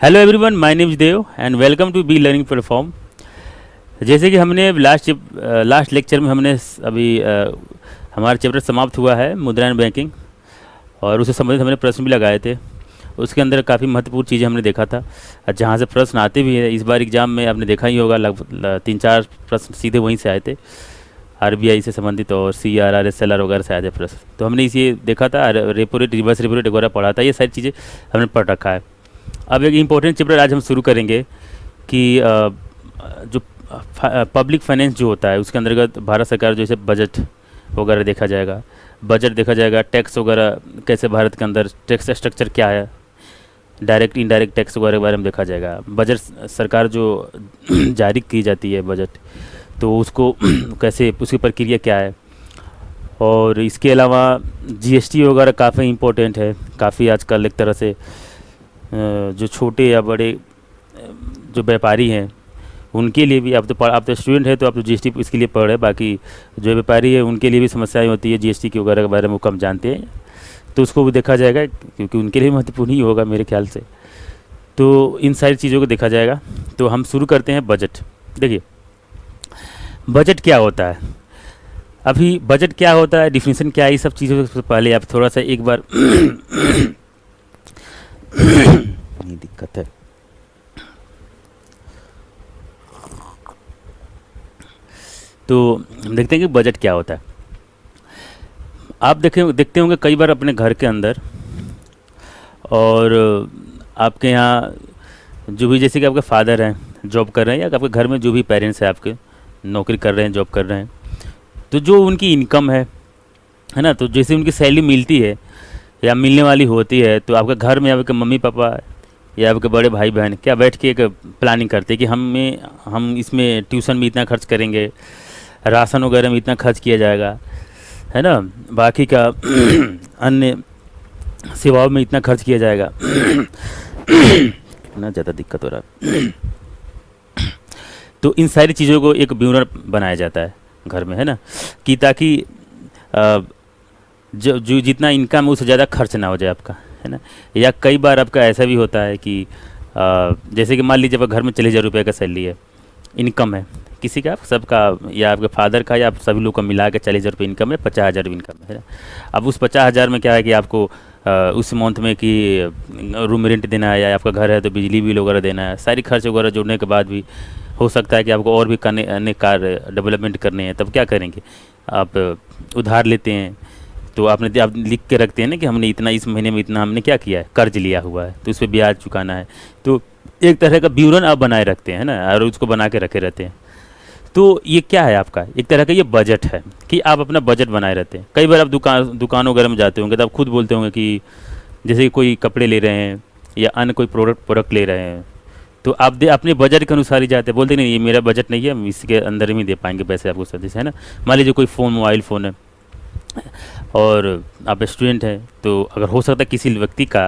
Hello everyone, my name is Dev and welcome to B learning platform. जैसे कि हमने last lecture में हमने हमारा चैप्टर समाप्त हुआ है मुद्रा एंड बैंकिंग, और उससे संबंधित हमने प्रश्न भी लगाए थे। उसके अंदर काफ़ी महत्वपूर्ण चीज़ें हमने देखा था, और जहाँ से प्रश्न आते भी हैं। इस बार एग्जाम में आपने देखा ही होगा, लगभग 3-4 प्रश्न सीधे वहीं से आए थे, आरबीआई से संबंधित और सीआरआर एसएलआर वगैरह से आए थे प्रश्न। तो हमने इसे देखा था, repo rate, reverse repo rate वगैरह पढ़ा था। ये सारी चीज़ें हमने पढ़ रखा है। अब एक इम्पोर्टेंट चैप्टर आज हम शुरू करेंगे कि जो पब्लिक फाइनेंस जो होता है उसके अंतर्गत भारत सरकार जैसे बजट वगैरह देखा जाएगा, बजट देखा जाएगा, टैक्स वगैरह कैसे भारत के अंदर टैक्स स्ट्रक्चर क्या है, डायरेक्ट इनडायरेक्ट टैक्स वगैरह के बारे में देखा जाएगा। बजट सरकार जो जारी की जाती है बजट, तो उसको कैसे, उसकी प्रक्रिया क्या है। और इसके अलावा जीएसटी वगैरह काफ़ी इम्पोर्टेंट है, काफ़ी आजकल एक तरह से जो छोटे या बड़े जो व्यापारी हैं उनके लिए भी, आप तो स्टूडेंट है तो आप तो जीएसटी इसके लिए पढ़ रहे हैं, बाकी जो व्यापारी है उनके लिए भी समस्याएं होती है जीएसटी के वगैरह के बारे में, वो कम जानते हैं। तो उसको भी देखा जाएगा, क्योंकि उनके लिए महत्वपूर्ण ही होगा मेरे ख्याल से। तो इन सारी चीज़ों को देखा जाएगा। तो हम शुरू करते हैं बजट। देखिए, बजट क्या होता है, अभी बजट क्या होता है, डिफिनीशन क्या है, ये सब चीज़ों से पहले आप थोड़ा सा एक बार नहीं दिक्कत है। तो हम देखते हैं कि बजट क्या होता है। आप देखते होंगे कई बार अपने घर के अंदर, और आपके यहाँ जो भी, जैसे कि आपके फादर हैं जॉब कर रहे हैं, या आपके घर में जो भी पेरेंट्स हैं आपके नौकरी कर रहे हैं, जॉब कर रहे हैं, तो जो उनकी इनकम है ना, तो जैसे उनकी सैलरी मिलती है या मिलने वाली होती है, तो आपके घर में आपके मम्मी पापा या आपके बड़े भाई बहन क्या बैठ के एक प्लानिंग करते हैं कि हम इसमें ट्यूशन में इतना खर्च करेंगे, राशन वगैरह में इतना खर्च किया जाएगा, है ना, बाकी का अन्य सेवाओं में इतना खर्च किया जाएगा। कितना ज़्यादा दिक्कत हो रहा है। तो इन सारी चीज़ों को एक ब्यूरो बनाया जाता है घर में, है ना, कि ताकि जो जितना इनकम है उससे ज़्यादा खर्च ना हो जाए आपका, है ना। या कई बार आपका ऐसा भी होता है कि जैसे कि मान लीजिए घर में 40,000 रुपये का सैलरी है, इनकम है किसी का, सबका, या आपके फादर का, या आप सभी लोग का मिला के 40,000 रुपये इनकम है, 50,000 इनकम है। अब उस 50,000 में क्या है कि आपको उस मंथ में कि रूम रेंट देना है, या आपका घर है तो बिजली बिल वगैरह देना है, सारी खर्च वगैरह जोड़ने के बाद भी हो सकता है कि आपको और भी करने, अन्य कार्य डेवलपमेंट करने हैं, तब क्या करेंगे, आप उधार लेते हैं। तो आप लिख के रखते हैं ना कि हमने इतना, इस महीने में इतना हमने क्या किया है, कर्ज लिया हुआ है, तो उस पर ब्याज चुकाना है। तो एक तरह का विवरण आप बनाए रखते हैं ना, और उसको बना के रखे रहते हैं। तो ये क्या है आपका, एक तरह का ये बजट है कि आप अपना बजट बनाए रहते हैं। कई बार आप दुकान वगैरह में जाते होंगे तो आप खुद बोलते होंगे कि जैसे कि कोई कपड़े ले रहे हैं या अन्य कोई प्रोडक्ट ले रहे हैं, तो आप अपने बजट के अनुसार ही जाते हैं, बोलते नहीं ये मेरा बजट नहीं है, हम इसके अंदर में दे पाएंगे पैसे आपको सर्विस, है ना। मान लीजिए कोई फ़ोन, मोबाइल फ़ोन है और आप स्टूडेंट हैं, तो अगर हो सकता है किसी व्यक्ति का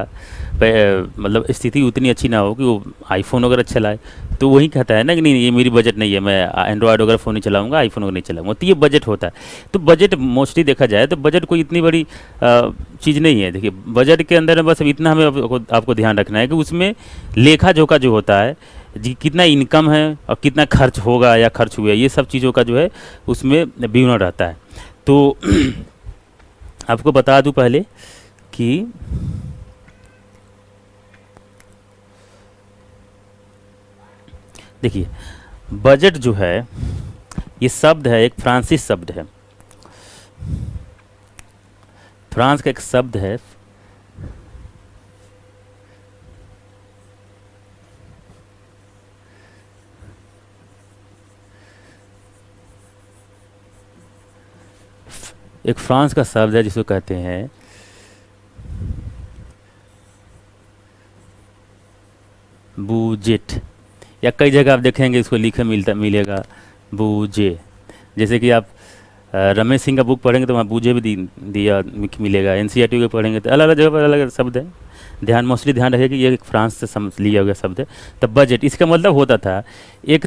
मतलब स्थिति उतनी अच्छी ना हो कि वो आईफोन वगैरह चलाए, तो वही कहता है ना कि नहीं ये मेरी बजट नहीं है, मैं एंड्रॉयड वगैरह फ़ोन नहीं चलाऊंगा, आईफोन वगैरह नहीं चलाऊंगा। तो ये बजट होता है। तो बजट मोस्टली देखा जाए तो बजट कोई इतनी बड़ी चीज़ नहीं है। देखिए, बजट के अंदर बस इतना हमें आपको ध्यान रखना है कि उसमें लेखा जोखा जो होता है, जी कितना इनकम है और कितना खर्च होगा या खर्च हुआ, ये सब चीज़ों का जो है उसमें विवरण रहता है। तो आपको बता दूं पहले कि देखिए, बजट जो है ये शब्द है, एक फ्रांसीसी शब्द है, फ्रांस का एक शब्द है। एक फ्रांस का शब्द है जिसको कहते हैं बूजेट, या कई जगह आप देखेंगे इसको लिखे मिलेगा बूजे। जैसे कि आप रमेश सिंह का बुक पढ़ेंगे तो वहाँ बूजे भी दिया मिलेगा। एनसीईआरटी के पढ़ेंगे तो अलग अलग जगह पर अलग अलग शब्द है। मोस्टली ध्यान रखिए कि ये एक फ्रांस से समझ लिया हुआ शब्द है। तब बजट इसका मतलब होता था एक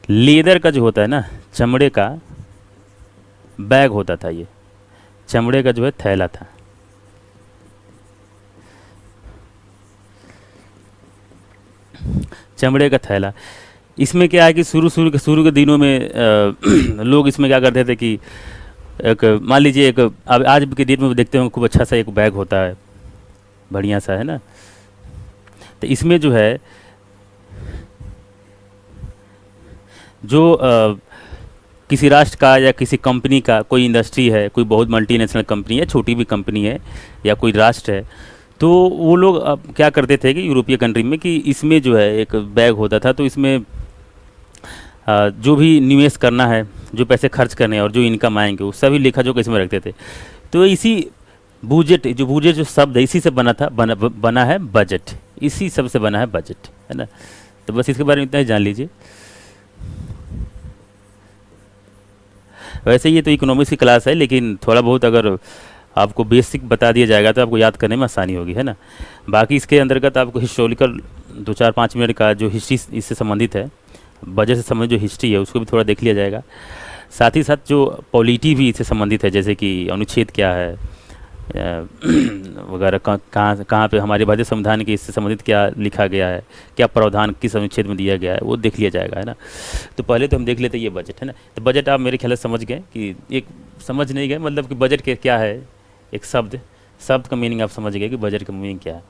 लेदर का जो होता है ना, चमड़े का बैग होता था, ये चमड़े का जो है थैला था। चमड़े का थैला। इसमें क्या है कि शुरू के दिनों में लोग इसमें क्या करते थे कि एक मान लीजिए एक अब आज के डेट में देखते हैं खूब अच्छा सा एक बैग होता है, बढ़िया सा, है ना। तो इसमें जो है जो किसी राष्ट्र का या किसी कंपनी का कोई इंडस्ट्री है, कोई बहुत मल्टीनेशनल कंपनी है, छोटी भी कंपनी है, या कोई राष्ट्र है, तो वो लोग अब क्या करते थे कि यूरोपीय कंट्री में कि इसमें जो है एक बैग होता था, तो इसमें जो भी निवेश करना है, जो पैसे खर्च करने हैं और जो इनकम आएंगे वो सभी लेखा जोखा इसमें रखते थे। तो इसी बूजेट जो शब्द है इसी से बना है बजट, इसी सब से बना है बजट, है ना। तो बस इसके बारे में इतना ही जान लीजिए। वैसे ये तो इकोनॉमिक्स की क्लास है, लेकिन थोड़ा बहुत अगर आपको बेसिक बता दिया जाएगा तो आपको याद करने में आसानी होगी, है ना। बाकी इसके अंतर्गत आपको हिस्टोरिकल 2-4-5 मिनट का जो हिस्ट्री इससे संबंधित है, बजट से संबंधित जो हिस्ट्री है उसको भी थोड़ा देख लिया जाएगा। साथ ही साथ जो पॉलिटी भी इससे संबंधित है, जैसे कि अनुच्छेद क्या है वगैरह, कहाँ पे हमारे भारतीय संविधान के इससे संबंधित क्या लिखा गया है, क्या प्रावधान किस अनुच्छेद में दिया गया है, वो देख लिया जाएगा, है ना। तो पहले तो हम देख लेते हैं ये बजट, है ना। तो बजट आप मेरे ख्याल से समझ गए कि एक समझ नहीं गए मतलब कि बजट के क्या है, एक शब्द का मीनिंग आप समझ गए कि बजट का मीनिंग क्या है।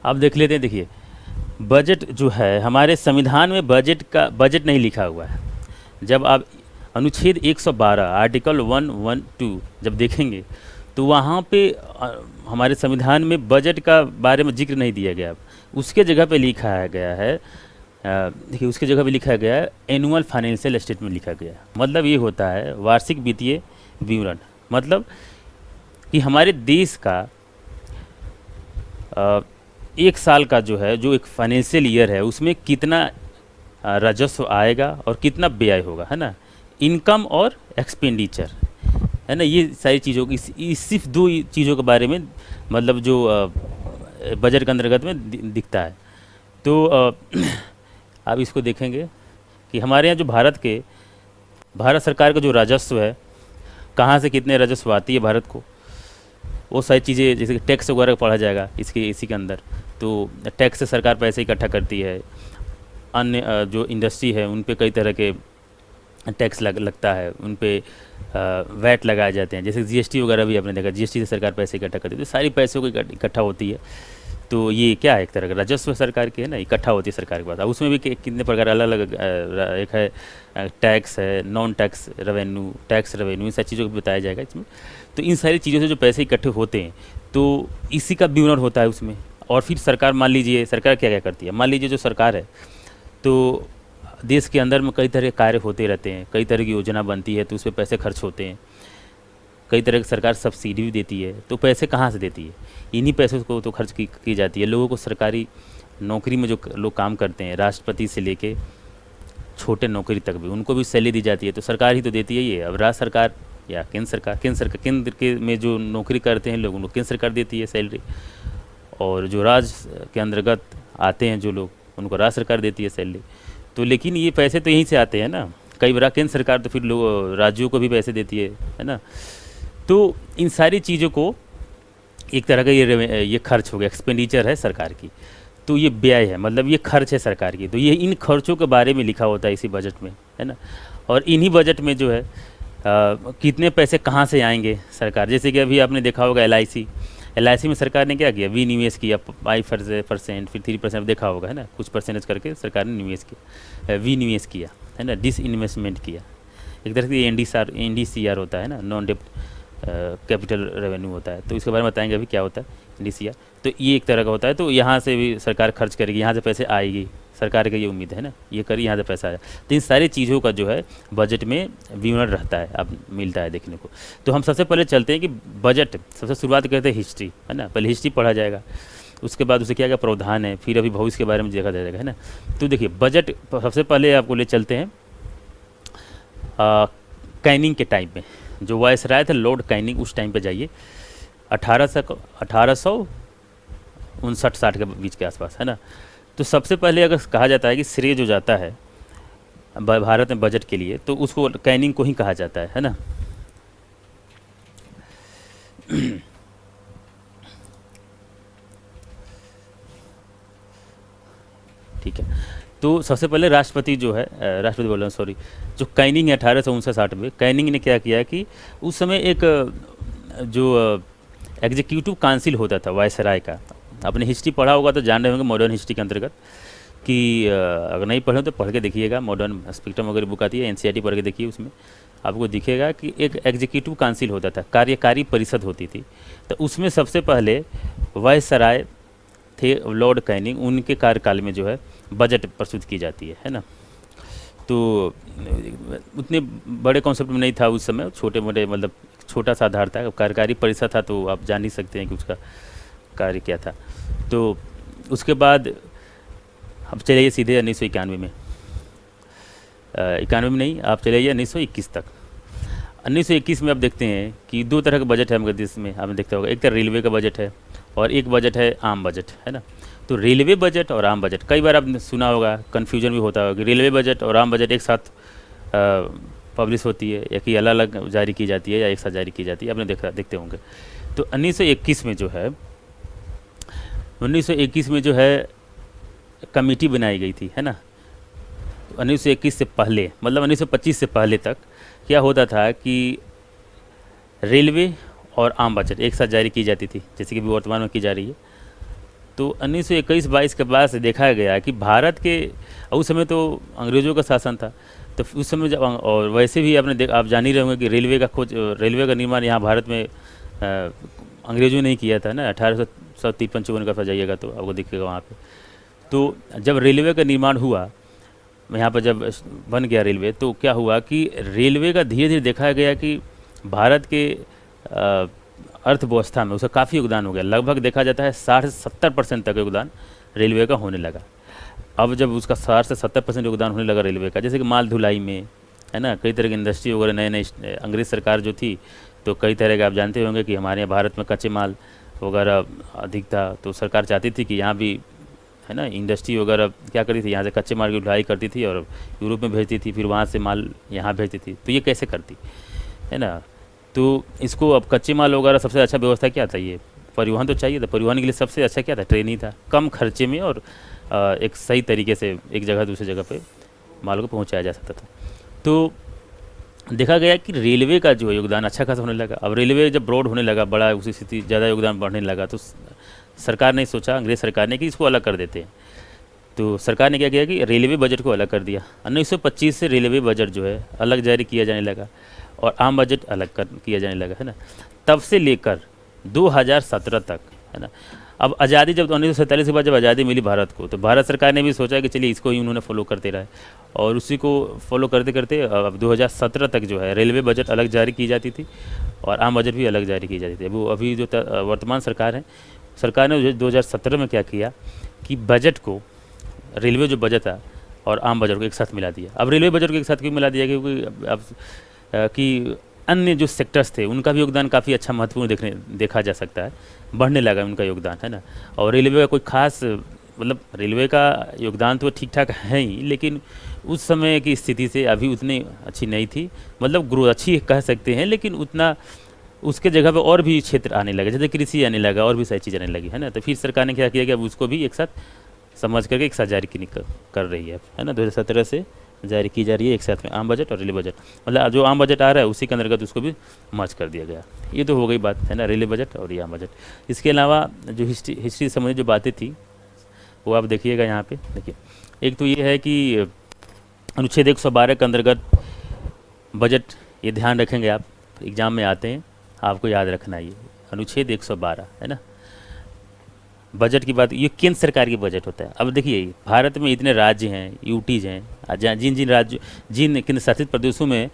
आप देख लेते हैं, देखिए बजट जो है हमारे संविधान में बजट नहीं लिखा हुआ है। जब आप अनुच्छेद 112 आर्टिकल 112 जब देखेंगे तो वहाँ पे हमारे संविधान में बजट का बारे में जिक्र नहीं दिया गया। उसके जगह पे लिखा गया है, देखिए उसके जगह पे लिखा गया है एनुअल फाइनेंशियल स्टेटमेंट लिखा गया है। मतलब ये होता है वार्षिक वित्तीय विवरण, मतलब कि हमारे देश का एक साल का जो है, जो एक फाइनेंशियल ईयर है, उसमें कितना राजस्व आएगा और कितना व्यय होगा, है ना, इनकम और एक्सपेंडिचर, है ना। ये सारी चीज़ों की इस सिर्फ दो चीज़ों के बारे में मतलब जो बजट के अंतर्गत में दिखता है। तो आप इसको देखेंगे कि हमारे यहाँ जो भारत सरकार का जो राजस्व है, कहाँ से कितने राजस्व आती है भारत को, वो सारी चीज़ें जैसे कि टैक्स वगैरह पढ़ा जाएगा इसी के अंदर। तो टैक्स से सरकार पैसे इकट्ठा करती है, अन्य जो इंडस्ट्री है उन पे कई तरह के टैक्स लगता है, उन पे वैट लगाए जाते हैं, जैसे जीएसटी वगैरह भी आपने देखा, जीएसटी से सरकार पैसे इकट्ठा करती है। तो सारी पैसों को इकट्ठा होती है, तो ये क्या है, एक तरह का राजस्व सरकार के, है ना, इकट्ठा होती है सरकार के पास। अब उसमें भी कितने प्रकार अलग अलग, एक है टैक्स है, non tax revenue, tax revenue, इन सारी चीज़ों को बताया जाएगा इसमें। तो इन सारी चीज़ों से जो पैसे इकट्ठे होते हैं तो इसी का विवरण होता है उसमें। और फिर सरकार, मान लीजिए सरकार क्या क्या करती है, मान लीजिए जो सरकार है तो देश के अंदर में कई तरह के कार्य होते रहते हैं, कई तरह की योजना बनती है, तो उस पर पैसे खर्च होते हैं। कई तरह की सरकार सब्सिडी भी देती है, तो पैसे कहाँ से देती है, इन्हीं पैसों को तो खर्च की जाती है। लोगों को सरकारी नौकरी में जो लोग काम करते हैं, राष्ट्रपति से लेके छोटे नौकरी तक भी, उनको भी सैलरी दी जाती है, तो सरकार ही तो देती है ये। अब राज्य सरकार या केंद्र के में जो नौकरी करते हैं लोग, उनको केंद्र सरकार देती है सैलरी, और जो राज्य के अंतर्गत आते हैं जो लोग, उनको राज्य सरकार देती है सैलरी। तो लेकिन ये पैसे तो यहीं से आते हैं ना, कई बार केंद्र सरकार तो फिर लोग राज्यों को भी पैसे देती है ना। तो इन सारी चीज़ों को एक तरह का ये खर्च हो गया, एक्सपेंडिचर है सरकार की, तो ये व्यय है, मतलब ये खर्च है सरकार की। तो ये इन खर्चों के बारे में लिखा होता है इसी बजट में, है ना। और इन्हीं बजट में जो है कितने पैसे कहाँ से आएंगे सरकार, जैसे कि अभी आपने देखा होगा LIC में सरकार ने क्या किया, विनिवेश किया 5%, फिर 3% देखा होगा, है ना, कुछ परसेंटेज करके सरकार ने निवेश किया, विनिवेश किया, है ना, डिसइन्वेस्टमेंट किया। एक तरह से NDCR होता है ना, नॉन डेप्ट कैपिटल रेवेन्यू होता है। तो इसके बारे में बताएंगे अभी क्या होता है NDCR। तो ये एक तरह का होता है, तो यहाँ से भी सरकार खर्च करेगी, यहाँ से पैसे आएगी, सरकार का ये उम्मीद है ना, ये करिए यहाँ से पैसा आया। तो इन सारी चीज़ों का जो है बजट में विवरण रहता है, अब मिलता है देखने को। तो हम सबसे पहले चलते हैं कि बजट, सबसे शुरुआत करते हैं हिस्ट्री, है ना, पहले हिस्ट्री पढ़ा जाएगा, उसके बाद उसे क्या क्या प्रावधान है, फिर अभी भविष्य के बारे में देखा जाएगा, है ना। तो देखिए बजट सबसे पहले आपको ले चलते हैं कैनिंग के टाइम में, जो वायसराय थे लॉर्ड कैनिंग, उस टाइम पे जाइए 1859-60 के बीच के आसपास, है ना। तो सबसे पहले अगर कहा जाता है कि श्रेय जो जाता है भारत में बजट के लिए, तो उसको कैनिंग को ही कहा जाता है ना। तो सबसे पहले राष्ट्रपति जो है राष्ट्रपति बोल रहा हूँ सॉरी, जो कैनिंग है 1859 में, कैनिंग ने क्या किया कि उस समय एक जो एग्जीक्यूटिव काउंसिल होता था वायसराय का, आपने हिस्ट्री पढ़ा होगा तो जान रहे होंगे मॉडर्न हिस्ट्री के अंतर्गत कि अगर नहीं पढ़े तो पढ़ के देखिएगा, मॉडर्न स्पेक्ट्रम वगैरह बुक आती है, एनसीईआरटी पढ़ के देखिए, उसमें आपको दिखेगा कि एक एग्जीक्यूटिव काउंसिल होता था, कार्यकारी परिषद होती थी। तो उसमें सबसे पहले वायसराय थे लॉर्ड कैनिंग, उनके कार्यकाल में जो है बजट प्रस्तुत की जाती है ना। तो उतने बड़े कॉन्सेप्ट में नहीं था उस समय, छोटे मोटे मतलब छोटा सा आधार था, कार्यकारी परिषद था, तो आप जान ही सकते हैं कि उसका कार्य क्या था। तो उसके बाद अब चले सीधे 1991 में, 91 में नहीं, आप चले जाइए 1921 तक। 1921 में आप देखते हैं कि दो तरह का बजट है हमारे देश में, आपने देखता होगा, एक तो रेलवे का बजट है और एक बजट है आम बजट, है ना। तो रेलवे बजट और आम बजट, कई बार आपने सुना होगा, कन्फ्यूजन भी होता होगा कि रेलवे बजट और आम बजट एक साथ पब्लिश होती है या कि अलग अलग जारी की जाती है या एक साथ जारी की जाती है, आपने देखते होंगे। तो 1921 में जो है 1921 में जो है कमेटी बनाई गई थी, है ना। 1921 से पहले मतलब 1925 से पहले तक क्या होता था कि रेलवे और आम बजट एक साथ जारी की जाती थी, जैसे कि भी वर्तमान में की जा रही है। तो 1921-22 के बाद से देखा गया कि भारत के, उस समय तो अंग्रेज़ों का शासन था, तो उस समय जब, और वैसे भी आप जान ही रहे होंगे कि रेलवे का निर्माण यहाँ भारत में अंग्रेज़ों ने ही किया था ना, 1853-54 का जाइएगा तो आपको दिखेगा वहाँ पे। तो जब रेलवे का निर्माण हुआ यहाँ पर, जब बन गया रेलवे, तो क्या हुआ कि रेलवे का धीरे धीरे देखा गया कि भारत के अर्थव्यवस्था में उसका काफ़ी योगदान हो गया। लगभग देखा जाता है 60 से 70% तक योगदान रेलवे का होने लगा। अब जब उसका 60 से 70% योगदान होने लगा रेलवे का, जैसे कि माल ढुलाई में, है ना, कई तरह की इंडस्ट्री वगैरह नए नए, अंग्रेज़ सरकार जो थी तो कई तरह के, आप जानते होंगे कि हमारे यहाँ भारत में कच्चे माल वगैरह अधिक था, तो सरकार चाहती थी कि यहाँ भी, है ना, इंडस्ट्री वगैरह क्या करती थी, यहाँ से कच्चे माल की ढुलाई करती थी और यूरोप में भेजती थी, फिर वहाँ से माल यहाँ भेजती थी। तो ये कैसे करती, है ना। तो इसको अब कच्चे माल वगैरह सबसे अच्छा व्यवस्था क्या था, ये परिवहन तो चाहिए था, परिवहन के लिए सबसे अच्छा क्या था, ट्रेन ही था, कम खर्चे में और एक सही तरीके से एक जगह दूसरी जगह पे माल को पहुंचाया जा सकता था। तो देखा गया कि रेलवे का जो योगदान अच्छा खासा होने लगा। अब रेलवे जब ब्रॉड होने लगा, बड़ा, उसी स्थिति ज़्यादा योगदान बढ़ने लगा, तो सरकार ने सोचा, अंग्रेज़ सरकार ने, कि इसको अलग कर देते हैं। तो सरकार ने क्या किया कि रेलवे बजट को अलग कर दिया। 1925 से रेलवे बजट जो है अलग जारी किया जाने लगा और आम बजट अलग किया जाने लगा, है ना। तब से लेकर 2017 तक, है ना। अब आज़ादी जब 1947 के बाद जब आज़ादी मिली भारत को, तो भारत सरकार ने भी सोचा कि चलिए इसको ही उन्होंने फॉलो करते रहे, और उसी को फॉलो करते करते अब 2017 तक जो है रेलवे बजट अलग जारी की जाती थी और आम बजट भी अलग जारी की जाती थी। वो अभी जो वर्तमान सरकार है, सरकार ने 2017 में क्या किया कि बजट को, रेलवे जो बजट था और आम बजट को एक साथ मिला दिया। अब रेलवे बजट को एक साथ क्यों मिला दिया, क्योंकि अब कि अन्य जो सेक्टर्स थे उनका भी योगदान काफ़ी अच्छा महत्वपूर्ण देखा जा सकता है, बढ़ने लगा उनका योगदान, है ना। और रेलवे का कोई खास, मतलब रेलवे का योगदान तो ठीक ठाक है ही, लेकिन उस समय की स्थिति से अभी उतनी अच्छी नहीं थी, मतलब ग्रोथ अच्छी कह सकते हैं, लेकिन उतना उसके जगह पे और भी क्षेत्र आने लगे, जैसे कृषि आने लगा और भी सारी चीज़ आने लगी, है ना। तो फिर सरकार ने क्या किया कि अब उसको भी एक साथ समझ करके एक साथ जारी कर रही है ना। 2017 से जारी की जा रही है एक साथ में आम बजट और रेलवे बजट, मतलब जो आम बजट आ रहा है उसी के अंतर्गत उसको भी मर्ज कर दिया गया। ये तो हो गई बात, है ना, रेलवे बजट और ये आम बजट। इसके अलावा जो हिस्ट्री संबंधी जो बातें थी वो आप देखिएगा यहाँ पे। देखिए, एक तो ये है कि अनुच्छेद 112 के अंतर्गत बजट, ये ध्यान रखेंगे आप, एग्ज़ाम में आते हैं, आपको याद रखना ये अनुच्छेद 112, है ना। बजट की बात, ये केंद्र सरकार की बजट होता है। अब देखिए, भारत में इतने राज्य हैं, यूटीज हैं, जिन केंद्र शासित प्रदेशों में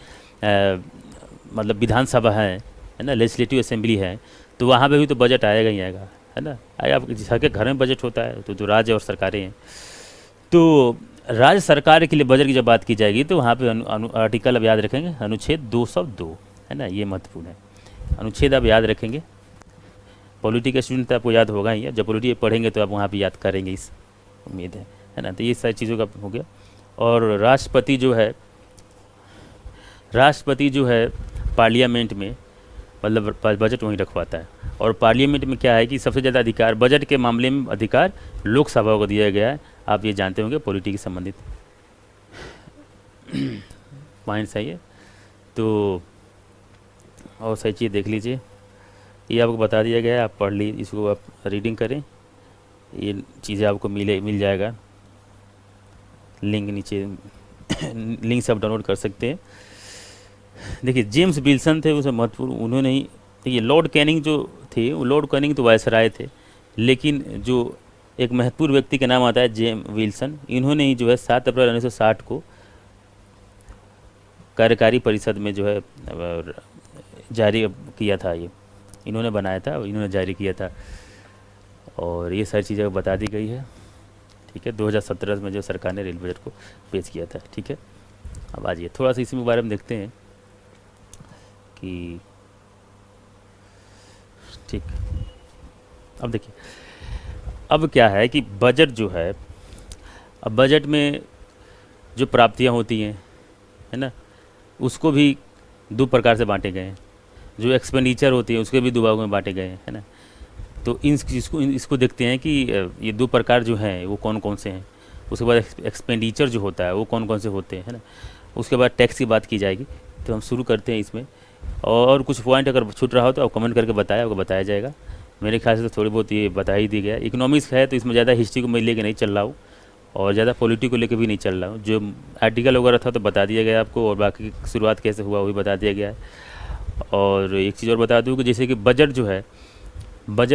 मतलब विधानसभा है ना, लेजिस्लेटिव असेंबली है, तो वहाँ पे भी तो बजट आएगा ही आएगा, है ना। आप सबके घर में बजट होता है, तो राज्य और सरकारें हैं। तो राज्य सरकार के लिए बजट की जब बात की जाएगी तो वहाँ पे आर्टिकल अब याद रखेंगे, अनुच्छेद 202, है ना, ये महत्वपूर्ण है। अनुच्छेद आप याद रखेंगे, पॉलिटी का स्टूडेंट तो आपको याद होगा ही, जब पॉलिटी पढ़ेंगे तो आप वहाँ पे याद करेंगे, इस उम्मीद है ना। तो ये सारी चीज़ों का हो गया। और राष्ट्रपति जो है पार्लियामेंट में, मतलब बजट वहीं रखवाता है। और पार्लियामेंट में क्या है कि सबसे ज़्यादा अधिकार बजट के मामले में अधिकार लोकसभा को दिया गया है, आप ये जानते होंगे पॉलिटी के संबंधित पॉइंट्स है ये। तो और सही चीज़ देख लीजिए, ये आपको बता दिया गया है, आप पढ़ लीजिए, इसको आप रीडिंग करें, ये चीज़ें आपको मिल जाएगा। लिंक नीचे लिंक से आप डाउनलोड कर सकते हैं। देखिए जेम्स विल्सन थे उसे महत्वपूर्ण, उन्होंने ही, देखिए लॉर्ड कैनिंग जो थे, वो लॉर्ड कैनिंग तो वायसराय थे, लेकिन जो एक महत्वपूर्ण व्यक्ति का नाम आता है जेम्स विल्सन, इन्होंने ही जो है 7 अप्रैल 1960 को कार्यकारी परिषद में जो है जारी किया था, ये इन्होंने बनाया था और इन्होंने जारी किया था, और ये सारी चीज़ें बता दी गई है। ठीक है, 2017 में जो सरकार ने रेल बजट को पेश किया था। ठीक है, अब आ जाइए थोड़ा सा इसी बारे में देखते हैं कि ठीक, अब देखिए अब क्या है कि बजट जो है, अब बजट में जो प्राप्तियां होती हैं, है ना, उसको भी 2 प्रकार से बांटे गए हैं। जो एक्सपेंडिचर होती है उसके भी 2 भागों में बांटे गए हैं, है ना। तो इसको देखते हैं कि ये 2 प्रकार जो हैं वो कौन कौन से हैं। उसके बाद एक्सपेंडिचर जो होता है वो कौन कौन से होते हैं, है ना। उसके बाद टैक्स की बात की जाएगी। तो हम शुरू करते हैं इसमें, और कुछ पॉइंट अगर छूट रहा हो तो आप कमेंट करके बताएं, आपको बताया जाएगा। मेरे ख्याल से तो थोड़ी बहुत ये बता ही दी गया। इकोनॉमिक्स है तो इसमें ज़्यादा हिस्ट्री को मैं लेके नहीं चल रहा हूँ, और ज़्यादा पॉलिटी को लेके भी नहीं चल रहा हूँ। जो आर्टिकल वगैरह था तो बता दिया गया आपको, और बाकी शुरुआत कैसे हुआ वो भी बता दिया गया है। और एक चीज़ और बता दूँ कि जैसे कि बजट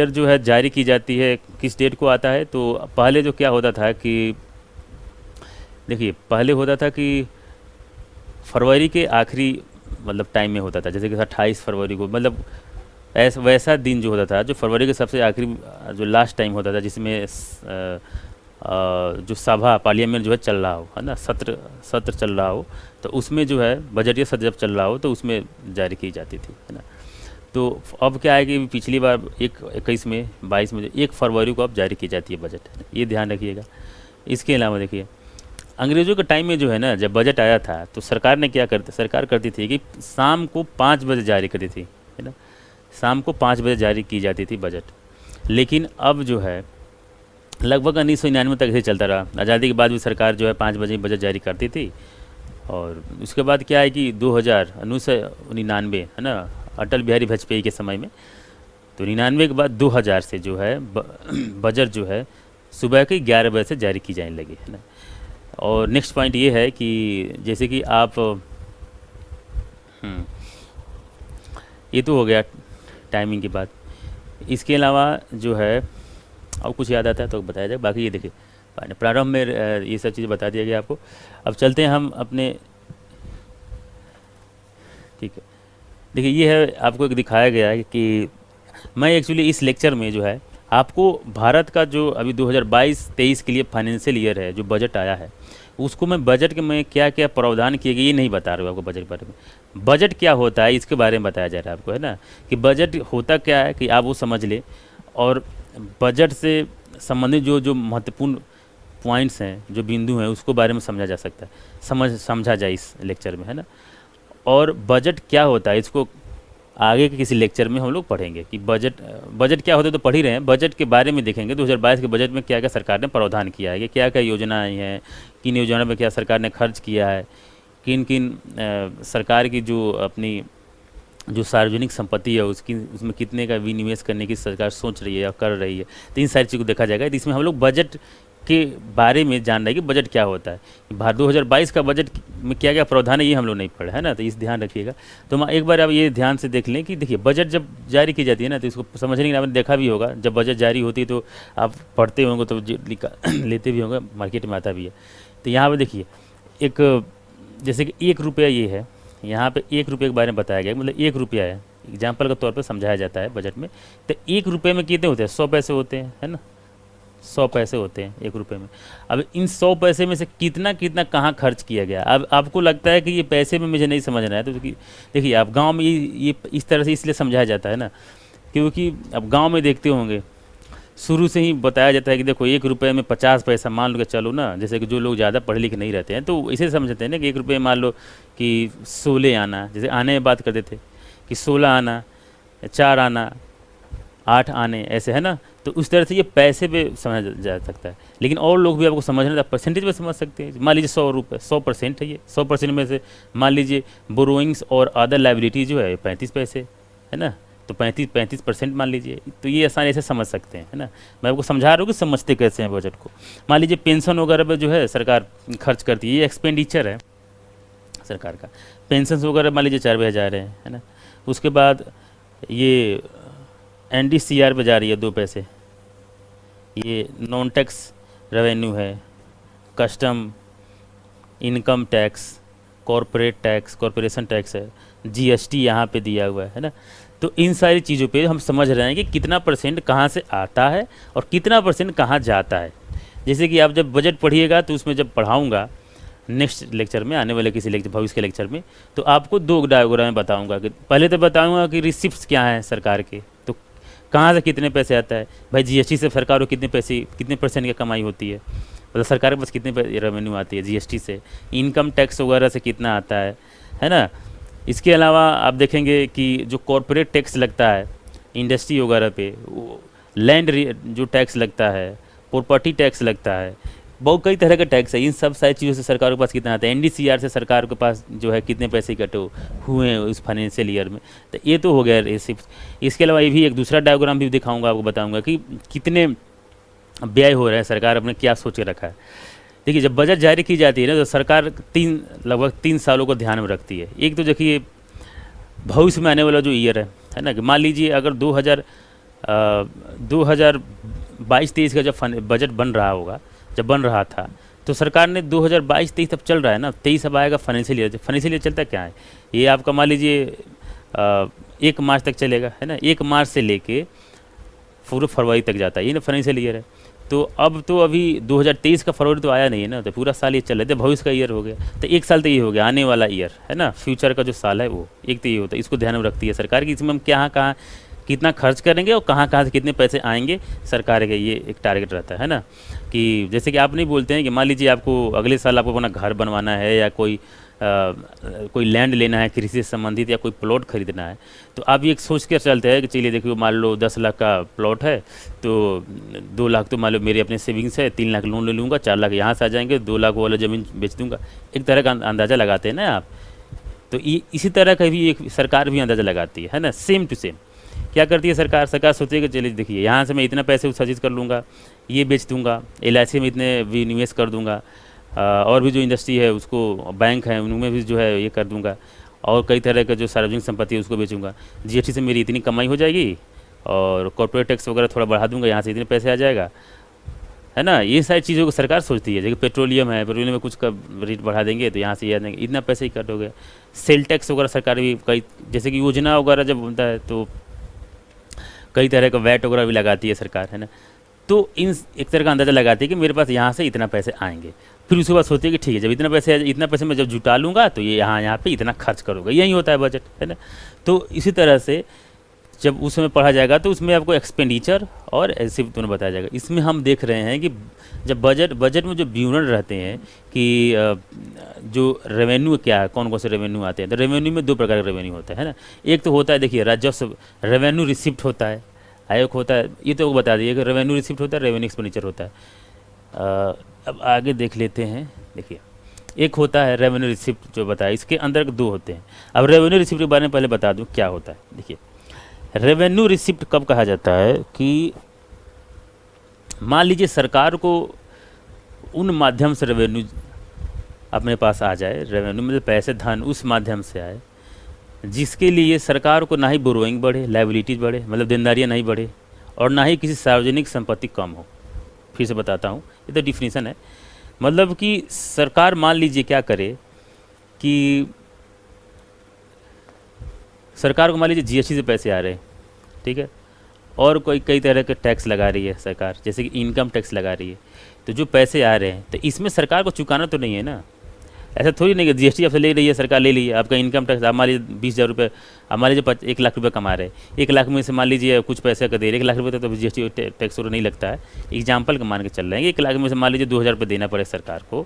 जो है जारी की जाती है, किस डेट को आता है। तो पहले जो क्या होता था कि देखिए, पहले होता था कि फरवरी के आखिरी मतलब टाइम में होता था, जैसे कि 28 फरवरी को, मतलब ऐसा वैसा दिन जो होता था जो फरवरी के सबसे आखिरी जो लास्ट टाइम होता था, जिसमें जो सभा पार्लियामेंट जो है चल रहा हो, है ना, सत्र चल रहा हो, तो उसमें जो है बजटीय सत्र जब चल रहा हो तो उसमें जारी की जाती थी, है ना। तो अब क्या है कि पिछली बार 21 में 22 में 1 फरवरी को अब जारी की जाती है बजट, ये ध्यान रखिएगा। इसके अलावा देखिए, अंग्रेज़ों के टाइम में जो है ना, जब बजट आया था तो सरकार ने क्या सरकार करती थी कि शाम को 5 बजे जारी करती थी, है ना, शाम को 5 बजे जारी की जाती थी बजट। लेकिन अब जो है लगभग 1999 तक ऐसे चलता रहा। आज़ादी के बाद भी सरकार जो है 5 बजे बजट जारी करती थी, और उसके बाद क्या है कि 1999, है ना, अटल बिहारी वाजपेयी के समय में, तो 99 के बाद 2000 से जो है बजट जो है सुबह के 11 बजे से जारी की जाने लगी, है ना। और नेक्स्ट पॉइंट ये है कि जैसे कि आप ये तो हो गया टाइमिंग की बात। इसके अलावा जो है और कुछ याद आता है तो बताया जाए। बाकी ये देखिए प्रारंभ में ये सब चीज़ें बता दिया गया आपको। अब चलते हैं हम अपने, ठीक है, देखिए ये है आपको एक दिखाया गया है कि मैं एक्चुअली इस लेक्चर में जो है आपको भारत का जो अभी 2022-23 के लिए फाइनेंशियल ईयर है जो बजट आया है, उसको मैं बजट के में क्या क्या प्रावधान किए गए ये नहीं बता रहा हूँ आपको। बजट के बारे में, बजट क्या होता है इसके बारे में बताया जा रहा है आपको, है ना, कि बजट होता क्या है कि आप वो समझ ले, और बजट से संबंधित जो जो महत्वपूर्ण पॉइंट्स हैं, जो बिंदु हैं, उसको बारे में समझा जा सकता है, समझा जाए इस लेक्चर में, है ना। और बजट क्या होता है इसको आगे के किसी लेक्चर में हम लोग पढ़ेंगे कि बजट क्या होता है, तो पढ़ ही रहे हैं। बजट के बारे में देखेंगे 2022 के बजट में क्या क्या सरकार ने प्रावधान किया है, कि क्या क्या योजनाएं हैं, किन योजनाओं में क्या सरकार ने खर्च किया है, किन किन सरकार की जो अपनी जो सार्वजनिक संपत्ति है उसमें कितने का विनिवेश करने की सरकार सोच रही है या कर रही है। तो इन सारी चीज़ को देखा जाएगा। तो इसमें हम लोग बजट के बारे में जान रहे हैं कि बजट क्या होता है, भारत 2022 का बजट में क्या क्या प्रावधान है, ये हम लोग नहीं पढ़े, है ना। तो इस ध्यान रखिएगा। तो हम एक बार अब ये ध्यान से देख लें कि देखिए बजट जब जारी की जाती है ना, तो इसको समझने के आपने देखा भी होगा, जब बजट जारी होती है तो आप पढ़ते होंगे तो लेते भी होंगे, मार्केट में आता भी है। तो यहाँ पर देखिए एक जैसे कि 1 रुपया ये है, यहाँ पे 1 रुपये के बारे में बताया गया, मतलब 1 रुपया है, एग्जाम्पल के तौर पर समझाया जाता है बजट में। तो 1 रुपये में कितने होते हैं, 100 पैसे होते हैं, है ना, 100 पैसे होते हैं 1 रुपये में। अब इन 100 पैसे में से कितना कितना कहाँ खर्च किया गया। अब आपको लगता है कि ये पैसे में मुझे नहीं समझना है, तो देखिए आप गांव में ये इस तरह से इसलिए समझाया जाता है ना, क्योंकि अब गांव में देखते होंगे शुरू से ही बताया जाता है कि देखो 1 रुपये में 50 पैसा, मान लो कि चलो ना, जैसे कि जो लोग ज़्यादा पढ़े लिखे नहीं रहते हैं तो इसे समझते हैं ना कि 1 रुपये मान लो कि 16 आना, जैसे आने में बात करते थे कि 16 आना, 4 आना, 8 आने, ऐसे, है ना। तो उस तरह से ये पैसे पे समझा जा सकता है। लेकिन और लोग भी आपको समझना था परसेंटेज में समझ सकते हैं। मान लीजिए 100 रुपये, 100% है ये, 100% में से मान लीजिए बोरोइंग्स और अदर लाइबिलिटी जो है 35 पैसे है ना, तो 35% मान लीजिए, तो ये आसानी से समझ सकते हैं, है ना। मैं आपको समझा रहा हूँ कि समझते कैसे हैं बजट को। मान लीजिए पेंशन वगैरह पे जो है सरकार खर्च करती है, ये एक्सपेंडिचर है सरकार का। पेंशन वगैरह मान लीजिए 4,000 है ना। उसके बाद ये NDCR पे जा रही है 2 पैसे, ये नॉन टैक्स रेवेन्यू है, custom, income tax, corporate tax, corporation tax है, GST यहाँ पे दिया हुआ है ना। तो इन सारी चीज़ों पे हम समझ रहे हैं कि कितना परसेंट कहाँ से आता है और कितना परसेंट कहाँ जाता है। जैसे कि आप जब बजट पढ़िएगा तो उसमें जब पढ़ाऊँगा नेक्स्ट लेक्चर में, आने वाले किसी लेक्चर, भविष्य के लेक्चर में, तो आपको 2 डायग्राम बताऊँगा। कि पहले तो बताऊँगा कि रिसिप्ट्स क्या हैं सरकार के, तो कहाँ से कितने पैसे आता है भाई। GST से सरकार को कितने पैसे, कितने परसेंट की कमाई होती है, मतलब सरकार के पास कितने रेवेन्यू आती है GST से, इनकम टैक्स वगैरह से कितना आता है ना। इसके अलावा आप देखेंगे कि जो कॉरपोरेट टैक्स लगता है इंडस्ट्री वगैरह पे, लैंड जो टैक्स लगता है, प्रॉपर्टी टैक्स लगता है, बहुत कई तरह के टैक्स है। इन सब सारी चीज़ों से सरकार के पास कितना आता है, NDCR से सरकार के पास जो है कितने पैसे इकट्ठे हुए हैं उस फाइनेंशियल ईयर में। तो ये तो हो गया रिसिप्ट। इसके अलावा ये भी एक दूसरा डायग्राम भी दिखाऊंगा आपको, बताऊंगा कि कितने व्यय हो रहे हैं, सरकार अपने क्या सोच के रखा है। देखिए जब बजट जारी की जाती है ना, तो सरकार लगभग 3 सालों को ध्यान में रखती है। एक तो देखिए भविष्य में आने वाला जो ईयर है ना, कि मान लीजिए अगर 2022-23 का जब बजट बन रहा होगा, जब बन रहा था, तो सरकार ने 2022-23 तब चल रहा है ना, 23 अब आएगा फाइनेंशियल ईयर। फाइनेंशियल ईयर चलता क्या है, ये आपका मान लीजिए 1 मार्च तक चलेगा, है ना। 1 मार्च से लेके पूरे फरवरी तक जाता है, ये ना फाइनेंशियल ईयर है। तो अब तो अभी 2023 का फरवरी तो आया नहीं है ना, तो पूरा साल ये चल रहा है, तो भविष्य का ईयर हो गया। तो 1 साल तो ये हो गया, आने वाला ईयर है ना, फ्यूचर का जो साल है वो एक तो ये होता है। इसको ध्यान में रखती है सरकार की, इसमें हम कहाँ कितना खर्च करेंगे और कहाँ से कितने पैसे आएंगे, सरकार का ये एक टारगेट रहता है ना। कि जैसे कि आप नहीं बोलते हैं कि मान लीजिए आपको अगले साल आपको अपना घर बनवाना है, या कोई लैंड लेना है कृषि से संबंधित, या कोई प्लॉट खरीदना है, तो आप ये सोच कर चलते हैं कि चलिए देखिए मान लो 10 लाख का प्लॉट है, तो 2 लाख तो मान लो मेरे अपने सेविंग्स है, 3 लाख लोन ले लूँगा, 4 लाख यहाँ से आ जाएंगे, 2 लाख वाला ज़मीन बेच दूँगा। एक तरह का अंदाज़ा लगाते हैं ना आप। तो इसी तरह का भी एक सरकार भी अंदाज़ा लगाती है ना, सेम टू सेम। क्या करती है सरकार सोचेगी चलिए देखिए यहाँ से मैं इतना पैसे उत्सर्जित कर लूँगा, ये बेच दूँगा, LIC में इतने भी निवेश कर दूँगा, और भी जो इंडस्ट्री है उसको, बैंक है उनमें भी जो है ये कर दूंगा, और कई तरह का जो सार्वजनिक संपत्ति है उसको बेचूंगा। GST से मेरी इतनी कमाई हो जाएगी, और कॉर्पोरेट टैक्स वगैरह थोड़ा बढ़ा दूंगा, यहाँ से इतने पैसे आ जाएगा, है ना। ये सारी चीज़ों को सरकार सोचती है। जैसे पेट्रोलियम है, पेट्रोलियम में कुछ का रेट बढ़ा देंगे तो यहाँ से ये आ जाएंगे, इतना पैसे ही कट हो गया। सेल टैक्स वगैरह सरकार भी कई, जैसे कि योजना वगैरह जब बनता है तो कई तरह का वैट वगैरह भी लगाती है सरकार, है ना। तो इन एक तरह का अंदाज़ा लगाती है कि मेरे पास यहाँ से इतना पैसे आएंगे। फिर उसके बाद सोचती है कि ठीक है, जब इतना पैसे मैं जब जुटा लूँगा तो ये यहाँ पे इतना खर्च करूँगा। यही होता है बजट, है ना। तो इसी तरह से जब उसमें पढ़ा जाएगा तो उसमें आपको एक्सपेंडिचर और ऐसे दोनों बताया जाएगा। इसमें हम देख रहे हैं कि जब बजट में जो विवरण रहते हैं कि जो रेवेन्यू क्या है, कौन कौन से रेवेन्यू आते हैं, तो रेवेन्यू में 2 प्रकार का रेवेन्यू होता है ना। एक तो होता है देखिए राजस्व, रेवेन्यू रिसिप्ट होता है, आयोग होता है, ये तो बता दिए कि रेवेन्यू रिसिप्ट होता है, रेवेन्यू एक्सपेंडिचर होता है। अब आगे देख लेते हैं। देखिए एक होता है रेवेन्यू रिसिप्ट जो बताया, इसके अंदर 2 होते हैं। अब रेवेन्यू रिसिप्ट के बारे में पहले बता दूं क्या होता है। देखिए रेवेन्यू रिसिप्ट कब कहा जाता है कि मान लीजिए सरकार को उन माध्यम से रेवेन्यू अपने पास आ जाए, रेवेन्यू मतलब पैसे धन उस माध्यम से आए जिसके लिए सरकार को ना ही बोरोइंग बढ़े, लाइबिलिटीज बढ़े, मतलब देनदारियाँ नहीं बढ़े, और ना ही किसी सार्वजनिक संपत्ति कम हो। फिर से बताता हूँ, ये तो डिफिनीसन है। मतलब कि सरकार मान लीजिए क्या करे कि सरकार को मान लीजिए GST से पैसे आ रहे हैं, ठीक है, और कई तरह के टैक्स लगा रही है सरकार, जैसे कि इनकम टैक्स लगा रही है। तो जो पैसे आ रहे हैं तो इसमें सरकार को चुकाना तो नहीं है ना। ऐसा थोड़ी नहीं कि GST आपसे ले रही है सरकार, ले ली आपका इनकम टैक्स, आप मान लीजिए 20,000 रुपये, आप मान लीजिए 1 लाख रुपये कमा रहे हैं, 1 लाख में से मान लीजिए कुछ पैसे का दे रहे, 1 लाख रुपये तो GST टैक्स और नहीं लगता है। एग्जाम्पल का मान के चल रहे हैं, 1 लाख में से मान लीजिए 2,000 रुपये देना पड़े सरकार को,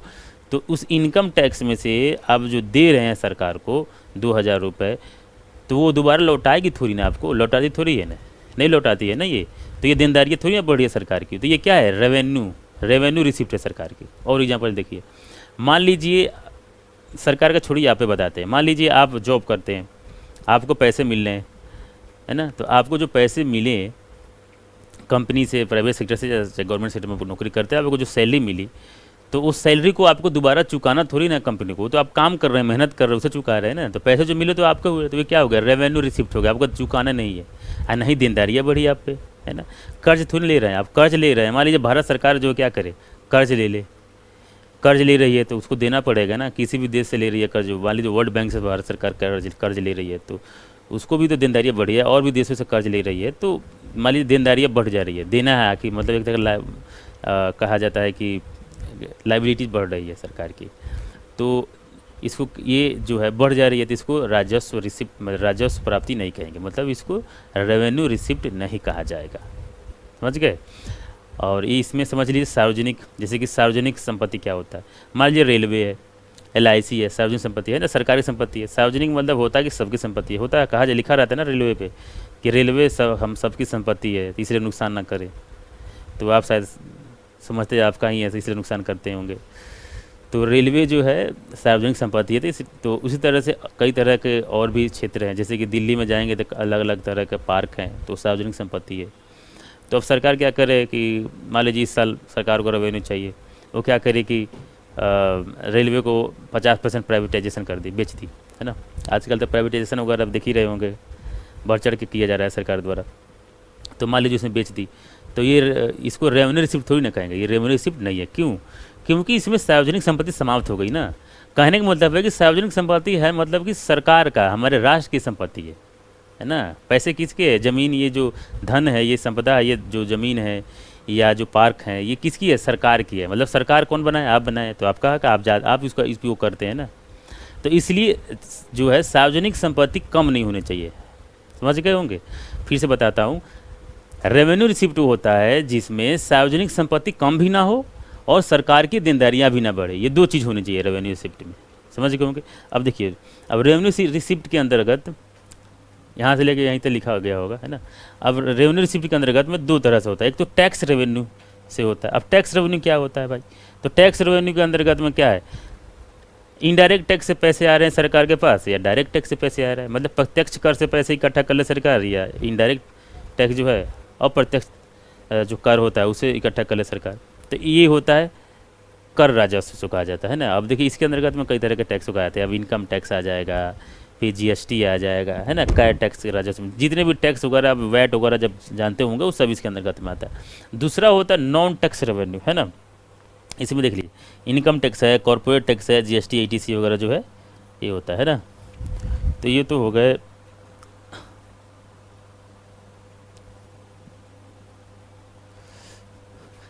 तो उस इनकम टैक्स में से आप जो दे रहे हैं सरकार को 2,000 रुपये, तो वो दोबारा लौटाएगी थोड़ी ना, आपको लौटाती थोड़ी है ना, नहीं लौटाती है ना। ये तो ये देनदारियाँ थोड़ी ना बढ़ रही है सरकार की, तो ये क्या है, रेवेन्यू रिसिप्ट है सरकार की। और एग्जाम्पल देखिए, मान लीजिए सरकार का छोड़िए, आप पे बताते हैं, मान लीजिए आप जॉब करते हैं, आपको पैसे मिल रहे हैं, है ना, तो आपको जो पैसे मिले कंपनी से, प्राइवेट सेक्टर से या गवर्नमेंट सेक्टर में नौकरी करते हैं, आपको जो सैलरी मिली, तो उस सैलरी को आपको दोबारा चुकाना थोड़ी ना कंपनी को, तो आप काम कर रहे हैं, मेहनत कर रहे हैं, उसे चुका रहे हैं ना, तो पैसे जो मिले तो आपका हुए, तो ये क्या हो गया, रेवेन्यू रिसिप्ट हो गया, आपको चुकाना नहीं है, और नहीं देनदारियाँ बढ़ी आप पे, है ना। कर्ज थोड़ी ले रहे हैं आप, कर्ज ले रहे हैं, मान लीजिए भारत सरकार जो क्या करे, कर्ज ले ले, कर्ज ले रही है तो उसको देना पड़ेगा ना, किसी भी देश से ले रही है कर्ज, मान लीजिए वर्ल्ड बैंक से भारत सरकार कर्ज ले रही है, तो उसको भी तो देनदारियाँ बढ़ी है, और भी देशों से कर्ज ले रही है, तो मान लीजिए देनदारियाँ बढ़ जा रही है, देना है कि मतलब एक तरह कहा जाता है कि लाइबिलिटीज बढ़ रही है सरकार की, तो इसको ये जो है बढ़ जा रही है, तो इसको राजस्व रिसिप्ट, राजस्व प्राप्ति नहीं कहेंगे, मतलब इसको रेवेन्यू रिसिप्ट नहीं कहा जाएगा, समझ गए। और ये इसमें समझ लीजिए सार्वजनिक, जैसे कि सार्वजनिक संपत्ति क्या होता है, मान लीजिए रेलवे है, LIC है, सार्वजनिक संपत्ति है ना, सरकारी संपत्ति है। सार्वजनिक मतलब होता है कि सबकी संपत्ति है, होता है, कहा जाए, लिखा रहता है ना रेलवे पे कि रेलवे सब हम सबकी संपत्ति है, तो इसलिए नुकसान ना करे, तो आप शायद समझते हैं आपका ही है, तो इसलिए नुकसान करते होंगे। तो रेलवे जो है सार्वजनिक संपत्ति है, तो उसी तरह से कई तरह के और भी क्षेत्र हैं, जैसे कि दिल्ली में जाएंगे तो अलग अलग तरह के पार्क हैं, तो सार्वजनिक संपत्ति है। तो अब सरकार क्या करे कि मान लीजिए इस साल सरकार को रेवेन्यू चाहिए, वो क्या करे कि रेलवे को 50% प्राइवेटाइजेशन कर दी, बेच दी, है ना। आजकल तो प्राइवेटाइजेशन वगैरह आप देख ही रहे होंगे, बढ़ चढ़ के किया जा रहा है सरकार द्वारा। तो मान लीजिए उसने बेच दी, तो ये इसको रेवेन्यू रिसिप्ट थोड़ी ना कहेंगे, ये रेवेन्यू रिसिप्ट नहीं है। क्यों? क्योंकि इसमें सार्वजनिक संपत्ति समाप्त हो गई ना। कहने का मतलब है कि सार्वजनिक संपत्ति है मतलब कि सरकार का, हमारे राष्ट्र की संपत्ति है ना। पैसे किसके है? ज़मीन, ये जो धन है, ये संपदा है, ये जो ज़मीन है या जो पार्क है, ये किसकी है? सरकार की है। मतलब सरकार कौन बनाए? आप बनाए। तो आप कहा कि आप इसका उपयोग करते हैं ना। तो इसलिए जो है सार्वजनिक संपत्ति कम नहीं होनी चाहिए, समझ गए होंगे। फिर से बताता हूँ, रेवेन्यू रिसिप्ट होता है जिसमें सार्वजनिक संपत्ति कम भी ना हो और सरकार की देनदारियाँ भी ना बढ़े। ये दो चीज़ होनी चाहिए रेवेन्यू रिसिप्ट में, समझ गए होंगे। अब देखिए, अब रेवेन्यू रिसिप्ट के अंतर्गत यहाँ से लेके यहीं तक लिखा गया होगा, है ना। अब रेवेन्यू रिसिप्ट के अंतर्गत में दो तरह से होता है, एक तो टैक्स रेवेन्यू से होता है। अब टैक्स रेवेन्यू क्या होता है भाई? तो टैक्स रेवेन्यू के अंतर्गत में क्या है? इनडायरेक्ट टैक्स से पैसे आ रहे हैं सरकार के पास या डायरेक्ट टैक्स से पैसे आ रहे हैं। मतलब प्रत्यक्ष कर से पैसे इकट्ठा कर ले सरकार, या इनडायरेक्ट टैक्स जो है अप्रत्यक्ष जो कर होता है उसे इकट्ठा कर ले सरकार। तो ये होता है कर राजस्व जो कहा जाता है ना। अब देखिए इसके अंतर्गत में कई तरह के टैक्स उगाए जाते हैं। अब इनकम टैक्स आ जाएगा, फिर GST आ जाएगा, है ना। कैट टैक्स, राजस्व, जितने भी टैक्स वगैरह, वैट वगैरह जब जानते होंगे वो सब इसके अंतर्गत में आता है। दूसरा होता है नॉन टैक्स रेवेन्यू, है ना। इसमें देख लीजिए इनकम टैक्स है, कॉर्पोरेट टैक्स है, GST ATC वगैरह जो है ये होता है ना। तो ये तो हो गए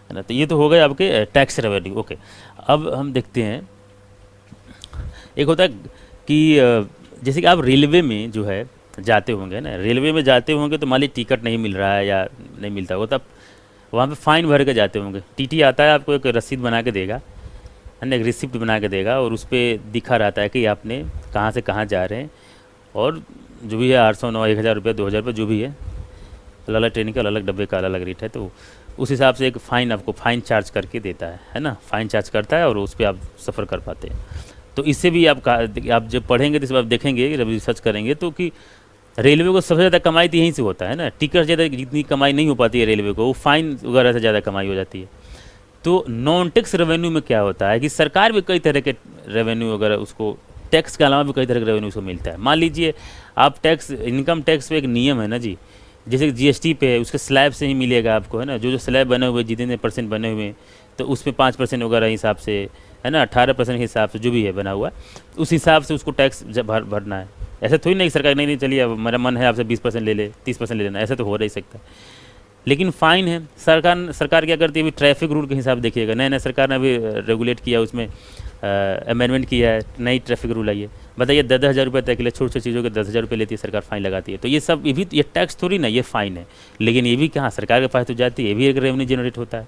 है ना। तो ये तो हो गए आपके टैक्स रेवेन्यू। ओके, अब हम देखते हैं, एक होता है कि जैसे कि आप रेलवे में जो है जाते होंगे ना, रेलवे में जाते होंगे तो मान लीजिए टिकट नहीं मिल रहा है या नहीं मिलता होगा, तब वहाँ पे फ़ाइन भर के जाते होंगे। TT आता है, आपको एक रसीद बना के देगा, है ना, एक रिसिप्ट बना के देगा, और उस पर दिखा रहता है कि आपने कहाँ से कहाँ जा रहे हैं, और जो भी है 800, 900, 1000 रुपये, 2000 रुपये जो भी है, अलग अलग ट्रेन का अलग अलग डब्बे का अलग अलग रेट है। तो उस हिसाब से एक फ़ाइन आपको फ़ाइन चार्ज करके देता है ना। फ़ाइन चार्ज करता है और उस पर आप सफ़र कर पाते हैं। तो इससे भी आप जब पढ़ेंगे तो इस आप देखेंगे, जब रिसर्च करेंगे तो कि रेलवे को सबसे ज़्यादा कमाई तो यहीं से होता है ना। टिकट ज़्यादा जितनी कमाई नहीं हो पाती है रेलवे को, वो फ़ाइन वगैरह से ज़्यादा कमाई हो जाती है। तो नॉन टैक्स रेवेन्यू में क्या होता है कि सरकार भी कई तरह के रेवेन्यू वगैरह, उसको टैक्स के अलावा भी कई तरह के रेवेन्यू उसको मिलता है। मान लीजिए आप टैक्स, इनकम टैक्स पे एक नियम है ना जी, जैसे GST पे है, उसके स्लैब से ही मिलेगा आपको, है ना। जो स्लैब बने हुए, जितने % बने हुए हैं, तो उसमें 5% वगैरह हिसाब से, है ना, 18% के हिसाब से जो भी है बना हुआ, उस हिसाब से उसको टैक्स भरना है। ऐसा थोड़ी नहीं सरकार नहीं चलिए अब मेरा मन है आपसे 20% ले ले, 30% ले लेना, ऐसा तो हो नहीं सकता। लेकिन फ़ाइन है। सरकार क्या करती है, अभी ट्रैफिक रूल के हिसाब से देखिएगा, नया नया सरकार ने अभी रेगुलेट किया, उसमें अमेंडमेंट किया है, नई ट्रैफिक रूल आई है। बताइए 10,000 रुपये तक के लिए छोटी छोटी चीज़ों के 10,000 रुपये लेती है सरकार, फ़ाइन लगाती है। तो ये सब, ये भी ये टैक्स थोड़ी ना, ये फ़ाइन है। लेकिन ये भी कहाँ सरकार के पास तो जाती है, ये भी एक रेवेन्यू जनरेट होता है।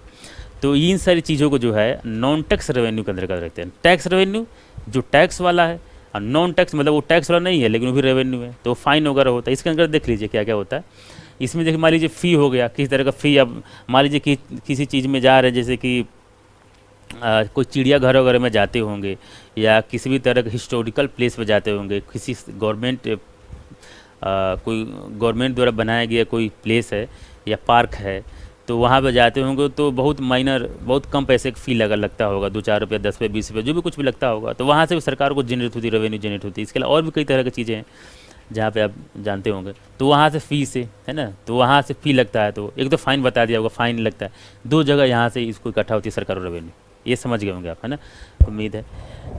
तो इन सारी चीज़ों को जो है नॉन टैक्स रेवेन्यू के अंतर्गत रखते हैं। टैक्स रेवेन्यू जो टैक्स वाला है, और नॉन टैक्स मतलब वो टैक्स वाला नहीं है लेकिन वो भी रेवेन्यू है, तो फाइन वगैरह होता है। इसके अंदर देख लीजिए क्या क्या होता है। इसमें देखिए मान लीजिए फ़ी हो गया, किसी तरह का फ़ी, अब मान लीजिए कि किसी चीज़ में जा रहे हैं, जैसे कि कोई चिड़ियाघर वगैरह में जाते होंगे, या किसी भी तरह के हिस्टोरिकल प्लेस पे जाते होंगे, किसी गवर्नमेंट कोई गवर्नमेंट द्वारा बनाया गया कोई प्लेस है या पार्क है, तो वहाँ पे जाते होंगे तो बहुत माइनर, बहुत कम पैसे का फ़ी लगता होगा, 2-4 रुपये, 10 रुपये, 20 रुपये, जो भी कुछ भी लगता होगा, तो वहाँ से भी सरकार को जनरेट होती, रेवेन्यू जनरेट होती है। इसके अलावा और भी कई तरह की चीज़ें हैं जहाँ पे आप जानते होंगे, तो वहाँ से फ़ी से, है ना, तो वहाँ से फ़ी लगता है, तो एक तो फ़ाइन बता दिया होगा, फ़ाइन लगता है, दो जगह यहाँ से इसको इकट्ठा होती है सरकार और रेवेन्यू, ये समझ गए होंगे आप, है ना, उम्मीद है।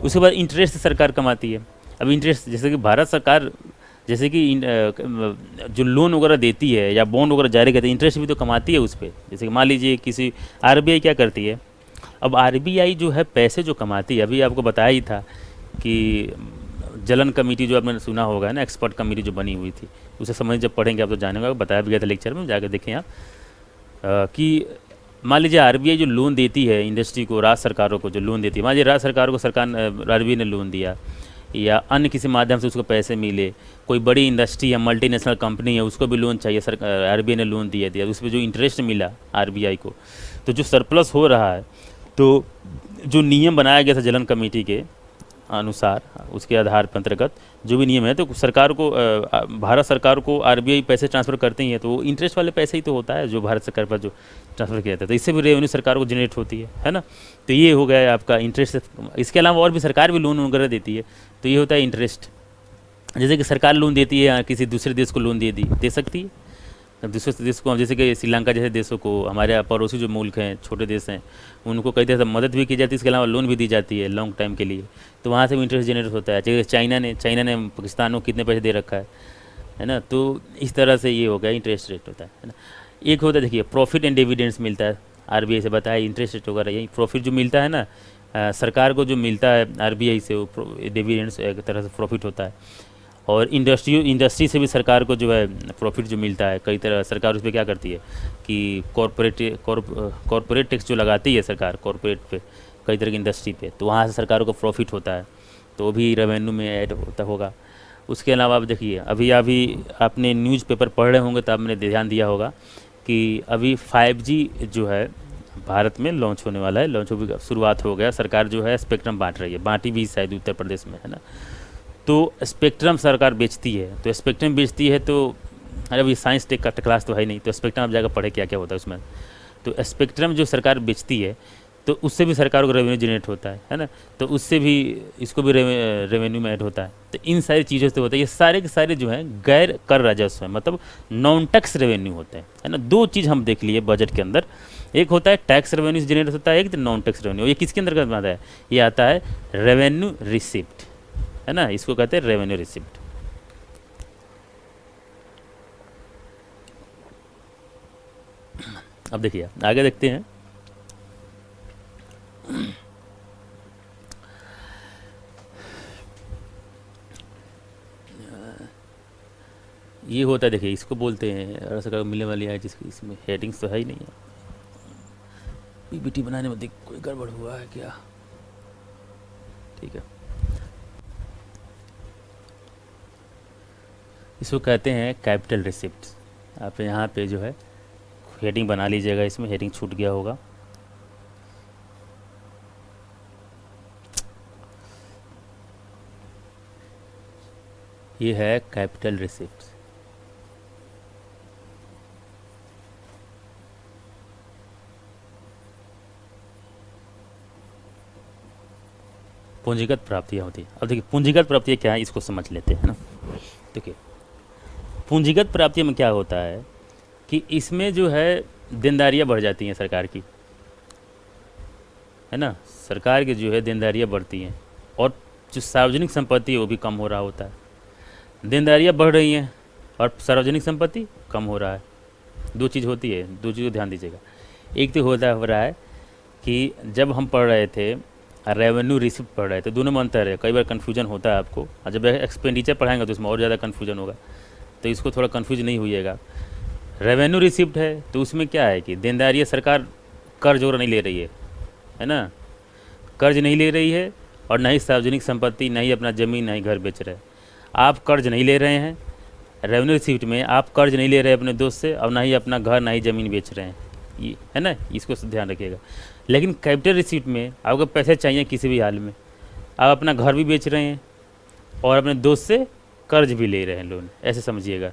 उसके बाद इंटरेस्ट सरकार कमाती है। अब इंटरेस्ट जैसे कि भारत सरकार, जैसे कि जो लोन वगैरह देती है या बॉन्ड वगैरह जारी करती है, इंटरेस्ट भी तो कमाती है उस पर। जैसे कि मान लीजिए किसी, आरबीआई क्या करती है, अब आरबीआई जो है पैसे जो कमाती है, अभी आपको बताया ही था कि जलन कमेटी जो आपने सुना होगा, है ना, एक्सपर्ट कमेटी जो बनी हुई थी, उसे समझ जब पढ़ेंगे आप तो जानेंगे, बताया भी गया था लेक्चर में, जाकर देखें आप कि मान लीजिए आरबीआई जो लोन देती है इंडस्ट्री को, राज्य सरकारों को जो लोन देती है, मान लीजिए राज्य सरकारों को सरकार आरबीआई ने लोन दिया, या अन्य किसी माध्यम से उसको पैसे मिले, कोई बड़ी इंडस्ट्री या मल्टीनेशनल कंपनी है उसको भी लोन चाहिए, सरकार आरबीआई ने लोन दिया, उस पर जो इंटरेस्ट मिला आरबीआई को, तो जो सरप्लस हो रहा है, तो जो नियम बनाया गया था जलन कमेटी के अनुसार, उसके आधार पर अंतर्गत जो भी नियम है, तो सरकार को भारत सरकार को आरबीआई पैसे ट्रांसफ़र करती है, तो वो इंटरेस्ट वाले पैसे ही तो होता है जो भारत सरकार पर जो ट्रांसफ़र किया जाता है, तो इससे भी रेवेन्यू सरकार को जनरेट होती है ना। तो ये हो गया आपका इंटरेस्ट। इसके अलावा और भी सरकार भी लोन वगैरह देती है, तो ये होता है इंटरेस्ट। जैसे कि सरकार लोन देती है, किसी दूसरे देश को लोन दे सकती है, दूसरे देश को, जैसे कि श्रीलंका जैसे देशों को, हमारे पड़ोसी जो मुल्क हैं, छोटे देश हैं, उनको कई तरह से मदद भी की जाती है, इसके अलावा लोन भी दी जाती है लॉन्ग टाइम के लिए, तो वहाँ से भी इंटरेस्ट जनरेट होता है। जैसे चाइना ने पाकिस्तान को कितने पैसे दे रखा है ना, तो इस तरह से ये हो गया इंटरेस्ट रेट होता है ना। एक होता है देखिए प्रॉफिट एंड डिविडेंड्स मिलता है, आरबीआई से बताया इंटरेस्ट रेट वगैरह, यही प्रॉफिट जो मिलता है ना, सरकार को जो मिलता है आरबीआई से, वो डिविडेंड्स एक तरह से प्रॉफिट होता है। और इंडस्ट्री से भी सरकार को जो है प्रॉफिट जो मिलता है, कई तरह सरकार उस पर क्या करती है कि कॉरपोरेट टैक्स जो लगाती है सरकार कॉरपोरेट पे, कई तरह की इंडस्ट्री पे, तो वहाँ से सरकार को प्रॉफिट होता है, तो भी रेवेन्यू में ऐड होता होगा। उसके अलावा आप देखिए, अभी आपने न्यूज़पेपर पढ़ रहे होंगे तो आपने ध्यान दिया होगा कि अभी 5G जो है भारत में लॉन्च होने वाला है, लॉन्च हो शुरुआत हो गया, सरकार जो है स्पेक्ट्रम बांट रही है, बांटी भी शायद उत्तर प्रदेश में, है ना। तो स्पेक्ट्रम सरकार बेचती है, तो स्पेक्ट्रम बेचती है, तो अरे अभी साइंस टेक का क्लास तो है नहीं, तो स्पेक्ट्रम आप जाकर पढ़े क्या क्या होता है उसमें। तो स्पेक्ट्रम जो सरकार बेचती है, तो उससे भी सरकार को रेवेन्यू जनरेट होता है ना, तो उससे भी इसको भी रेवेन्यू में ऐड होता है। तो इन सारी चीज़ों से होता है, ये सारे के सारे जो हैं गैर कर राजस्व हैं, मतलब नॉन टैक्स रेवेन्यू होते हैं, है ना। दो चीज़ हम देख लिए बजट के अंदर, एक होता है टैक्स रेवेन्यू से जनरेट होता है, एक नॉन टैक्स रेवेन्यू। ये किसके अंदर आता है, ये आता है रेवेन्यू रिसिप्ट, है ना, इसको कहते हैं रेवेन्यू रिसिप्ट। अब देखिए आगे देखते हैं। ये होता है देखिए, इसको बोलते हैं सरकार को मिलने वाली है, जिसकी इसमें हेडिंग्स तो है ही नहीं है, पीपीटी बनाने में देख कोई गड़बड़ हुआ है क्या, ठीक है। इसको कहते हैं कैपिटल रिसिप्ट। आप यहाँ पे जो है हेडिंग बना लीजिएगा, इसमें हेडिंग छूट गया होगा। ये है कैपिटल रिसिप्ट। पूंजीगत प्राप्तियाँ होती है। अब देखिए पूंजीगत प्राप्तियाँ क्या है, इसको समझ लेते हैं ना। देखिए पूंजीगत प्राप्तियों में क्या होता है कि इसमें जो है देनदारियाँ बढ़ जाती हैं सरकार की, है ना, सरकार की जो है देनदारियाँ बढ़ती हैं, और जो सार्वजनिक संपत्ति है वो भी कम हो रहा होता है। देनदारियाँ बढ़ रही हैं और सार्वजनिक संपत्ति कम हो रहा है, दो चीज़ होती है, दो चीज़ को ध्यान दीजिएगा। एक तो हो रहा है कि जब हम पढ़ रहे थे रेवेन्यू रिसिप्ट पढ़ रहे थे, दोनों में अंतर है, कई बार कन्फ्यूजन होता है आपको, और जब एक्सपेंडिचर पढ़ाएंगे तो उसमें और ज़्यादा कन्फ्यूजन होगा, तो इसको थोड़ा कन्फ्यूज नहीं होइएगा। रेवेन्यू रिसिप्ट है तो उसमें क्या है कि देनदारियाँ सरकार कर्ज और नहीं ले रही है ना, कर्ज नहीं ले रही है, और ना ही सार्वजनिक संपत्ति, ना ही अपना ज़मीन, ना ही घर बेच रहे हैं। आप कर्ज नहीं ले रहे हैं, रेवेन्यू रिसिप्ट में आप कर्ज नहीं ले रहे अपने दोस्त से, और ना ही अपना घर ना ही ज़मीन बेच रहे हैं, ये है ना, इसको ध्यान रखिएगा। लेकिन कैपिटल रिसिप्ट में आपको पैसे चाहिए किसी भी हाल में, आप अपना घर भी बेच रहे हैं और अपने दोस्त से कर्ज भी ले रहे हैं, लोन, ऐसे समझिएगा,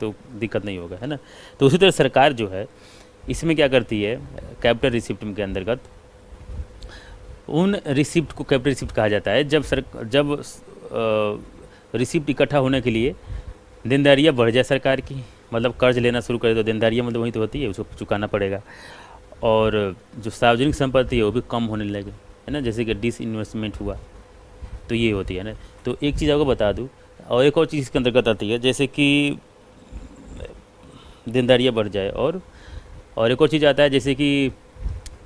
तो दिक्कत नहीं होगा, है ना। तो उसी तरह सरकार जो है इसमें क्या करती है, कैपिटल रिसिप्ट के अंतर्गत उन रिसिप्ट को कैपिटल रिसिप्ट कहा जाता है जब रिसिप्ट इकट्ठा होने के लिए देनदारियाँ बढ़ जाए सरकार की, मतलब कर्ज लेना शुरू करे तो देनदारियाँ मतलब वही तो होती है, उसको चुकाना पड़ेगा, और जो सार्वजनिक संपत्ति है वो भी कम होने लगे, है ना, जैसे कि डिसइन्वेस्टमेंट हुआ, तो ये होती है ना। तो एक चीज़ आपको बता दूँ, और एक और चीज़ इसके अंतर्गत आती है, जैसे कि देनदारियाँ बढ़ जाए, और एक और चीज़ आता है जैसे कि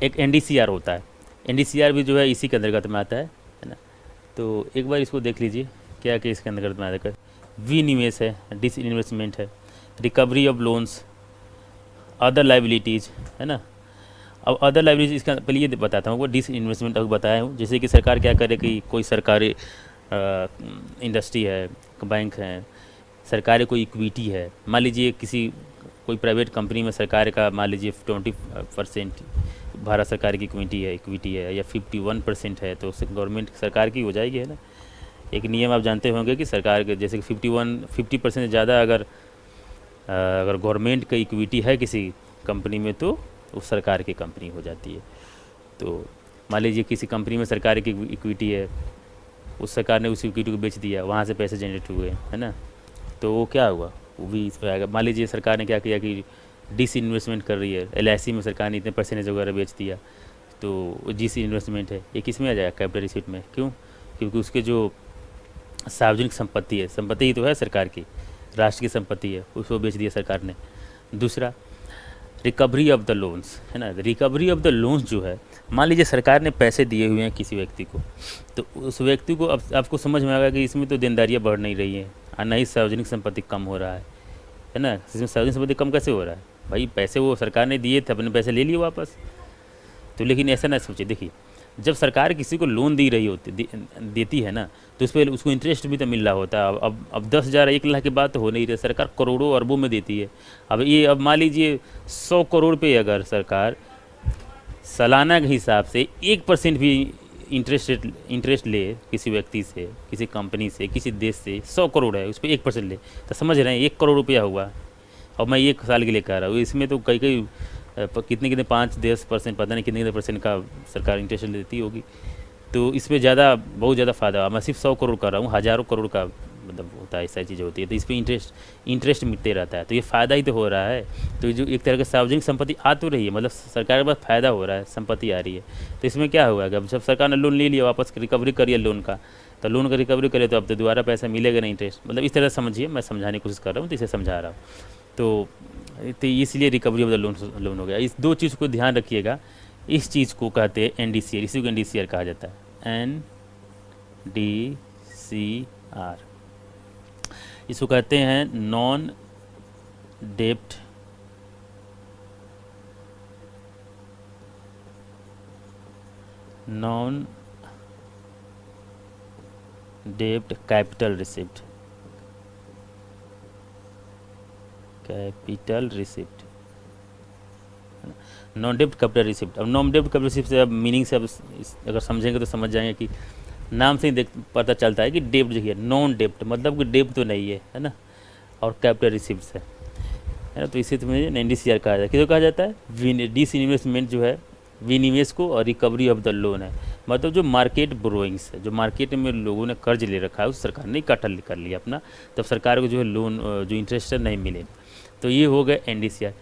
एक एनडीसीआर होता है, एनडीसीआर भी जो है इसी के अंतर्गत में आता है ना। तो एक बार इसको देख लीजिए क्या क्या इसके अंतर्गत में आता है। विनिवेश है, डिसइन्वेस्टमेंट है, recovery of loans, other liabilities, है ना। अब अदर लाइबिलिटीज इसका पहले ये बताता हूँ, वो डिसइन्वेस्टमेंट अब बताया हूँ, जैसे कि सरकार क्या करे कि कोई सरकारी इंडस्ट्री है, बैंक है, सरकारी कोई इक्विटी है, मान लीजिए कोई प्राइवेट कंपनी में सरकार का मान लीजिए 20% भारत सरकार की इक्विटी है या 51% है, तो उससे गवर्नमेंट सरकार की हो जाएगी, है ना। एक नियम आप जानते होंगे कि सरकार के जैसे कि 50% से ज़्यादा अगर गवर्नमेंट का इक्विटी है किसी कंपनी में तो वो सरकार की कंपनी हो जाती है। तो मान लीजिए किसी कंपनी में सरकार की इक्विटी है, उस सरकार ने उस इक्विटी को बेच दिया, वहाँ से पैसे जनरेट हुए, है ना, तो वो क्या हुआ, वो भी इस पर आएगा। मान लीजिए सरकार ने क्या किया कि डिसइन्वेस्टमेंट कर रही है, एलआईसी में सरकार ने इतने परसेंटेज वगैरह बेच दिया, तो डिसइन्वेस्टमेंट है, ये किस में आ जाएगा, कैपिटल रिसिप्ट में। क्यों? क्योंकि उसके जो सार्वजनिक संपत्ति है, संपत्ति ही तो है सरकार की, राष्ट्र की संपत्ति है, उसको बेच दिया सरकार ने। दूसरा, रिकवरी ऑफ द लोन्स, है ना। रिकवरी ऑफ द लोन्स जो है, मान लीजिए सरकार ने पैसे दिए हुए हैं किसी व्यक्ति को, तो उस व्यक्ति को अब आपको समझ में आएगा कि इसमें तो देनदारियाँ बढ़ नहीं रही हैं और ना ही सार्वजनिक संपत्ति कम हो रहा है ना। इसमें सार्वजनिक संपत्ति कम कैसे हो रहा है भाई, पैसे वो सरकार ने दिए थे, अपने पैसे ले लिए वापस। तो लेकिन ऐसा ना सोचिए, देखिए जब सरकार किसी को लोन देती है ना, तो उस पर उसको इंटरेस्ट भी तो मिल रहा होता है। अब 10,000 1 लाख की बात तो हो नहीं रही, सरकार करोड़ों अरबों में देती है। अब मान लीजिए 100 करोड़ पे अगर सरकार सालाना के हिसाब से 1% भी इंटरेस्ट ले किसी व्यक्ति से, किसी कंपनी से, किसी देश से, 100 करोड़ है उस पर 1% ले, तो समझ रहे हैं 1 करोड़ रुपया हुआ। और मैं 1 साल के लिए कह रहा हूँ, इसमें तो कई कितने 5-10% पता नहीं कितने परसेंट का सरकार इंटरेस्ट लेती होगी। तो इसमें बहुत ज़्यादा फ़ायदा। मैं सिर्फ 100 करोड़ कर रहा हूँ, हज़ारों करोड़ का मतलब होता है, ऐसी चीज़ें होती है। तो इस पर इंटरेस्ट मिलते रहता है, तो ये फ़ायदा ही तो हो रहा है। तो जो एक तरह की सार्वजनिक संपत्ति आ तो रही है, मतलब सरकार के पास फ़ायदा हो रहा है, संपत्ति आ रही है। तो इसमें क्या हुआ कि अब जब सरकार ने लोन ले लिया, वापस रिकवरी करिए लोन का, तो लोन का रिकवरी करे तो अब तो दोबारा पैसा मिलेगा नहीं, इंटरेस्ट। मतलब इस तरह समझिए, मैं समझाने की कोशिश कर रहा हूँ, तो इसे समझा रहा हूँ। तो इसलिए रिकवरी ऑफ द लोन हो गया। इस 2 चीज़ को ध्यान रखिएगा। इस चीज़ को कहते हैं एनडीसीआर, इसी को एनडीसीआर कहा जाता है, एनडीसीआर। इसको कहते हैं नॉन डेब्ट कैपिटल रिसिप्ट, नॉन डेब्ट कैपिटल रिसिप्ट। अब नॉन डेब्ट कैपिटल रिसिप्ट से अब मीनिंग से अगर समझेंगे तो समझ जाएंगे कि नाम से ही पता चलता है कि डेब्ट जो है नॉन डेब्ट, मतलब कि डेब्ट तो नहीं है ना, और कैपिटल रिसिप्ट है ना। तो इसे तुम्हें एनडीसीआर कहा जाता है। किसको कहा जाता है? डिसइन्वेस्टमेंट जो है, विनिवेश को, और रिकवरी ऑफ द लोन है, मतलब जो मार्केट बोरोइंग्स है, जो मार्केट में लोगों ने कर्ज ले रखा है, उस सरकार ने इकट्ठा कर लिया अपना, तब सरकार को जो है लोन जो इंटरेस्ट है नहीं मिले। तो ये हो गए एनडीसीआर।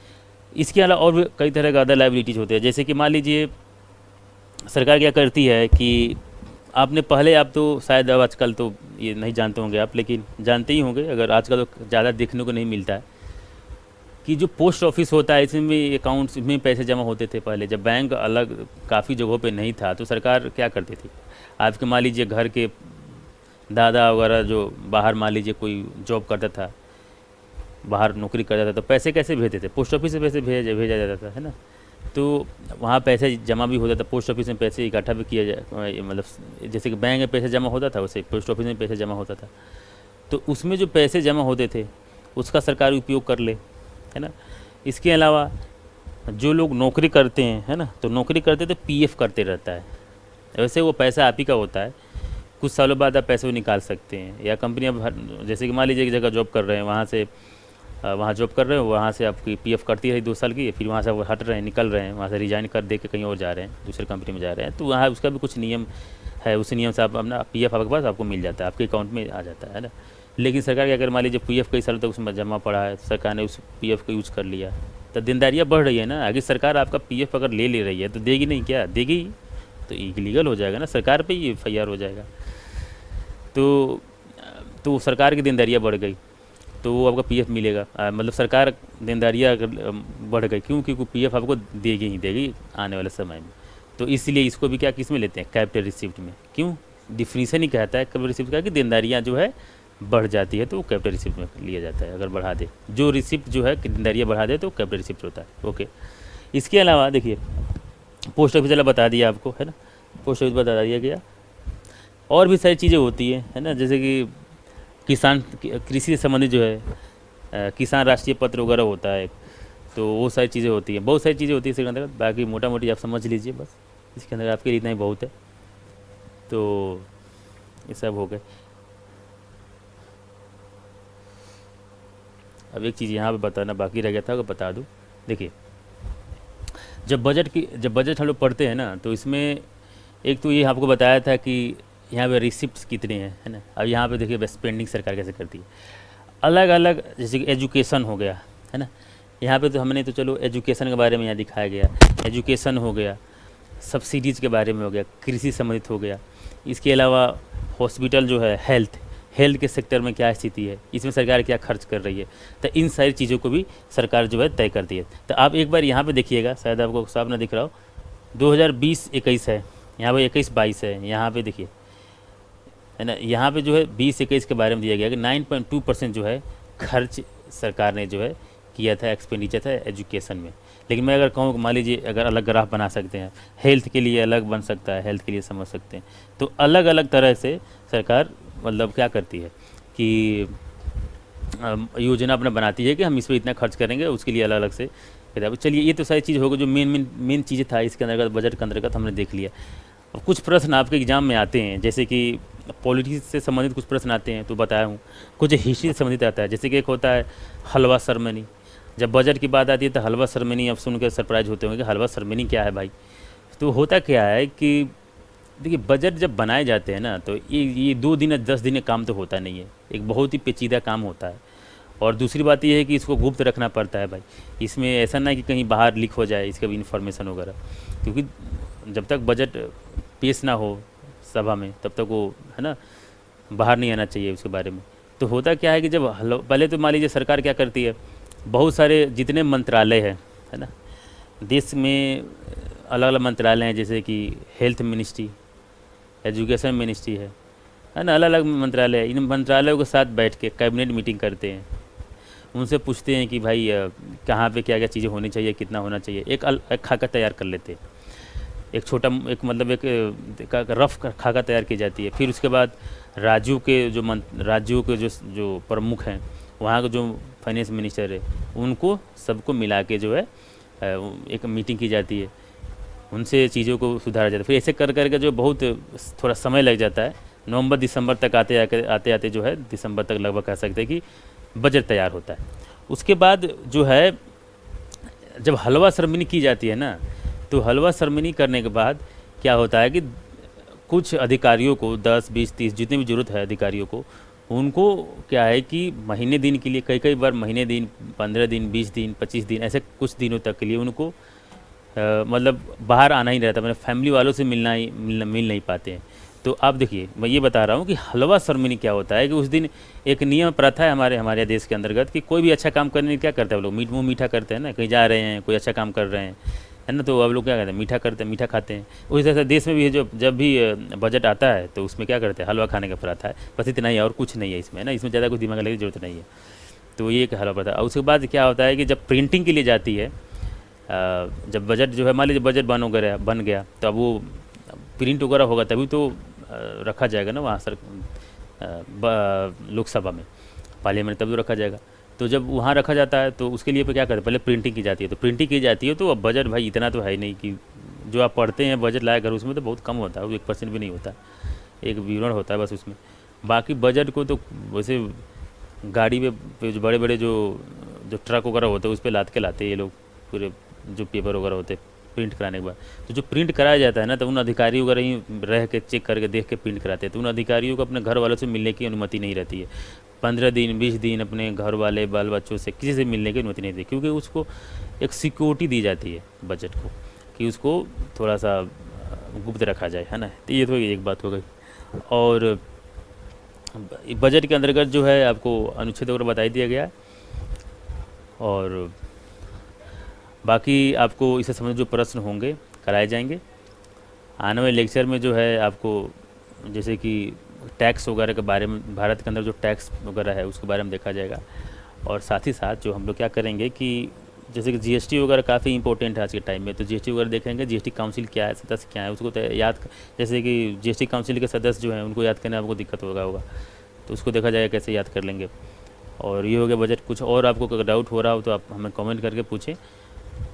इसके अलावा और भी कई तरह का अदर लाइबिलिटीज़ होते हैं, जैसे कि मान लीजिए सरकार क्या करती है कि आपने पहले, आप तो शायद अब आजकल तो ये नहीं जानते होंगे आप, लेकिन जानते ही होंगे, अगर आजकल तो ज़्यादा देखने को नहीं मिलता है, कि जो पोस्ट ऑफिस होता है इसमें भी अकाउंट्स में पैसे जमा होते थे पहले, जब बैंक अलग काफ़ी जगहों पे नहीं था, तो सरकार क्या करती थी, आपके मान लीजिए घर के दादा वगैरह जो बाहर मान लीजिए कोई जॉब करता था, बाहर नौकरी करता था, तो पैसे कैसे भेजते थे? पोस्ट ऑफिस से पैसे भेजा जाता था, है ना। तो वहाँ पैसे जमा भी होता था, पोस्ट ऑफिस में पैसे इकट्ठा भी किया जाए, मतलब जैसे कि बैंक में पैसे जमा होता था, वैसे पोस्ट ऑफिस में पैसे जमा होता था। तो उसमें जो पैसे जमा होते थे उसका सरकार उपयोग कर ले, है ना। इसके अलावा जो लोग नौकरी करते हैं, है ना, तो नौकरी करते तो पीएफ करते रहता है, वैसे वो पैसा आप ही का होता है, कुछ सालों बाद आप पैसे वो निकाल सकते हैं। या कंपनी अब जैसे कि मान लीजिए एक जगह जॉब कर रहे हैं, वहाँ से वहाँ जॉब कर रहे हो, वहाँ से आपकी पीएफ कटती रही 2 साल की, फिर वहाँ से वो हट रहे हैं, निकल रहे हैं, वहाँ से रिजाइन कर दे के कहीं और जा रहे हैं, दूसरे कंपनी में जा रहे हैं, तो वहाँ उसका भी कुछ नियम है, उस नियम से आप अपना पीएफ आपके पास आपको मिल जाता है, आपके अकाउंट में आ जाता है ना। लेकिन सरकार क्या अगर मान लीजिए पीएफ कई सालों तक उसमें जमा पड़ा है, सरकार ने उस पीएफ को यूज़ कर लिया, तो देनदारियाँ बढ़ रही है ना। आगे सरकार आपका पीएफ अगर ले रही है तो देगी नहीं क्या, देगी, तो इलीगल हो जाएगा ना, सरकार पे ही एफआईआर हो जाएगा। तो सरकार की देनदारियाँ बढ़ गई तो वो आपका पीएफ मिलेगा, मतलब सरकार देनदारियाँ अगर बढ़ गई, क्योंकि पीएफ आपको देगी ही देगी आने वाले समय में। तो इसलिए इसको भी क्या किस में लेते हैं, कैपिटल रिसिप्ट में। क्यों, डिफिनीशन ही कहता है कैपिटल रिसिप्ट का कि देनदारियाँ जो है बढ़ जाती है तो कैपिटल रिसिप्ट में लिया जाता है। अगर बढ़ा दे, जो रिसिप्ट जो है देनदारियाँ बढ़ा दे तो कैपिटल रिसिप्ट होता है। ओके, इसके अलावा देखिए पोस्ट ऑफिस वाला बता दिया आपको, है ना, पोस्ट ऑफिस बता दिया गया। और भी सारी चीज़ें होती है ना, जैसे कि किसान कृषि से संबंधित जो है किसान राष्ट्रीय पत्र वगैरह होता है, तो वो सारी चीज़ें होती हैं, बहुत सारी चीज़ें होती है इसके अंदर। बाकी मोटा मोटी आप समझ लीजिए बस, इसके अंदर आपके लिए इतना ही बहुत है। तो ये सब हो गए। अब एक चीज़ यहाँ पे बताना बाकी रह गया था, बता दूँ। देखिए जब बजट हम लोग पढ़ते हैं ना, तो इसमें एक तो ये आपको बताया था कि यहाँ पे रिसिप्ट्स कितने हैं, है ना। अब यहाँ पे देखिए स्पेंडिंग सरकार कैसे करती है, अलग अलग, जैसे कि एजुकेशन हो गया, है ना। यहाँ पे तो हमने तो चलो एजुकेशन के बारे में यहाँ दिखाया गया, एजुकेशन हो गया, सब्सिडीज़ के बारे में हो गया, कृषि संबंधित हो गया। इसके अलावा हॉस्पिटल जो है, हेल्थ के सेक्टर में क्या स्थिति है, इसमें सरकार क्या खर्च कर रही है, तो इन सारी चीज़ों को भी सरकार जो है तय करती है। तो आप एक बार यहाँ पे देखिएगा, शायद आपको साफ ना दिख रहा हो, 2020-21 है, यहाँ पे 21-22 है, यहाँ पे देखिए, है ना, यहाँ पे जो है 20-21 के बारे में दिया गया कि 9.2% जो है खर्च सरकार ने जो है किया था, एक्सपेंडिचर था एजुकेशन में। लेकिन मैं अगर कहूँ, मान लीजिए अगर अलग ग्राफ बना सकते हैं, हेल्थ के लिए अलग बन सकता है, हेल्थ के लिए समझ सकते हैं, तो अलग अलग तरह से सरकार मतलब क्या करती है कि योजना अपना बनाती है कि हम इस पर इतना खर्च करेंगे, उसके लिए अलग अलग से किताब। चलिए ये तो सारी चीज़ होगी जो मेन चीज़ें था इसके अंतर्गत, बजट के अंतर्गत हमने देख लिया। अब कुछ प्रश्न आपके एग्जाम में आते हैं, जैसे कि पॉलिटिक्स से संबंधित कुछ प्रश्न आते हैं, तो बताया हूँ। कुछ हिस्ट्री से संबंधित आता है, जैसे कि एक होता है हलवा सेरेमनी। जब बजट की बात आती है तो हलवा सेरेमनी आप सुन के सरप्राइज होते होंगे कि हलवा सेरेमनी क्या है भाई। तो होता क्या है कि देखिए बजट जब बनाए जाते हैं ना, तो ये 2 दिन या 10 दिन का काम तो होता नहीं है, एक बहुत ही पेचीदा काम होता है। और दूसरी बात ये है कि इसको गुप्त रखना पड़ता है भाई, इसमें ऐसा ना कि कहीं बाहर लीक हो जाए इसका भी इन्फॉर्मेशन वगैरह, क्योंकि जब तक बजट पेश ना हो सभा में तब तक वो, है ना, बाहर नहीं आना चाहिए उसके बारे में। तो होता क्या है कि जब पहले तो मान लीजिए सरकार क्या करती है, बहुत सारे जितने मंत्रालय हैं, है ना, देश में अलग अलग मंत्रालय हैं, जैसे कि हेल्थ मिनिस्ट्री, एजुकेशन मिनिस्ट्री है ना, अलग अलग मंत्रालय है। इन मंत्रालयों के साथ बैठ के कैबिनेट मीटिंग करते हैं, उनसे पूछते हैं कि भाई कहाँ पे क्या क्या चीज़ें होनी चाहिए, कितना होना चाहिए, एक खाका तैयार कर लेते हैं, एक छोटा एक मतलब एक रफ खाका तैयार की जाती है। फिर उसके बाद राज्यों के जो प्रमुख हैं, वहाँ के जो फाइनेंस मिनिस्टर है, उनको सबको मिला के जो है एक मीटिंग की जाती है, उनसे चीज़ों को सुधारा जाता है। फिर ऐसे कर करके जो बहुत थोड़ा समय लग जाता है, नवंबर दिसंबर तक आते आते जो है दिसंबर तक लगभग कह सकते हैं कि बजट तैयार होता है। उसके बाद जो है जब हलवा सेरेमनी की जाती है ना, तो हलवा सेरेमनी करने के बाद क्या होता है कि कुछ अधिकारियों को 10, 20, 30 जितनी भी ज़रूरत है अधिकारियों को, उनको क्या है कि महीने दिन के लिए, कई बार महीने दिन, 15 दिन, 20 दिन, 25 दिन, ऐसे कुछ दिनों तक के लिए उनको मतलब बाहर आना ही रहता है, मतलब फैमिली वालों से मिल नहीं पाते हैं। तो आप देखिए, मैं ये बता रहा हूँ कि हलवा सेरेमनी क्या होता है कि उस दिन एक नियम प्रथा है हमारे देश के अंतर्गत कि कोई भी अच्छा काम करने क्या करते हैं वो लोग, मुँह मीठा करते हैं ना, कहीं जा रहे हैं, कोई अच्छा काम कर रहे हैं, है ना, तो अब लोग क्या करते हैं, मीठा करते हैं, मीठा खाते हैं। उसी तरह से देश में भी है, जब भी बजट आता है तो उसमें क्या करते हैं, हलवा खाने का प्रथा है, बस इतना ही है और कुछ नहीं है इसमें, है ना, इसमें ज़्यादा कुछ दिमाग लगाने की जरूरत नहीं है। तो ये एक हलवा प्रथा। और उसके बाद क्या होता है कि जब प्रिंटिंग के लिए जाती है, जब बजट जो है, मान लीजिए बजट बन गया, तो अब वो प्रिंट वगैरह होगा तभी तो रखा जाएगा ना वहाँ लोकसभा में, पार्लियामेंट, तब तो रखा जाएगा। तो जब वहाँ रखा जाता है तो उसके लिए पे क्या करते हैं, पहले प्रिंटिंग की जाती है, तो प्रिंटिंग की जाती है, तो अब बजट भाई इतना तो है ही नहीं कि जो आप पढ़ते हैं बजट लाया घर, उसमें तो बहुत कम होता है, वो 1% भी नहीं होता, एक विवरण होता है बस उसमें। बाकी बजट को तो वैसे गाड़ी पे जो बड़े बड़े जो जो ट्रक वगैरह होते हैं उस पर लाद के लाते हैं ये लोग, पूरे जो पेपर वगैरह होते हैं प्रिंट कराने के बाद। तो जो प्रिंट कराया जाता है ना, तो उन अधिकारी वगैरह ही रह के चेक करके देख के प्रिंट कराते हैं, तो उन अधिकारियों को अपने घर वालों से मिलने की अनुमति नहीं रहती है। 15 दिन 20 दिन अपने घर वाले बाल बच्चों से किसी से मिलने की अनुमति नहीं रहती, क्योंकि उसको एक सिक्योरिटी दी जाती है बजट को, कि उसको थोड़ा सा गुप्त रखा जाए, है ना। तो ये तो एक बात हो गई। और बजट के अंतर्गत जो है आपको अनुच्छेद वगैरह बता ही दिया गया है। और बाकी आपको इससे संबंधित जो प्रश्न होंगे कराए जाएंगे आने वाले लेक्चर में। जो है आपको जैसे कि टैक्स वगैरह के बारे में, भारत के अंदर जो टैक्स वगैरह है उसके बारे में देखा जाएगा। और साथ ही साथ जो हम लोग क्या करेंगे कि जैसे कि जीएसटी वगैरह काफ़ी इंपॉर्टेंट है आज के टाइम में, तो जीएसटी वगैरह देखेंगे, जीएसटी काउंसिल क्या है, सदस्य क्या है, उसको जैसे कि जीएसटी काउंसिल के सदस्य जो हैं उनको याद करने आपको दिक्कत होगा, तो उसको देखा जाएगा कैसे याद कर लेंगे। और ये हो गया बजट। कुछ और आपको अगर डाउट हो रहा हो तो आप हमें कमेंट करके पूछें,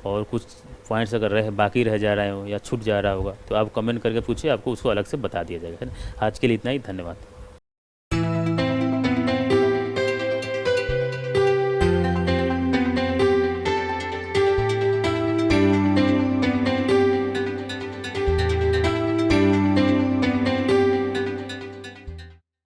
और कुछ पॉइंट्स अगर बाकी रह जा रहे हो या छूट जा रहा होगा तो आप कमेंट करके पूछिए, आपको उसको अलग से बता दिया जाएगा, है ना। आज के लिए इतना ही, धन्यवाद।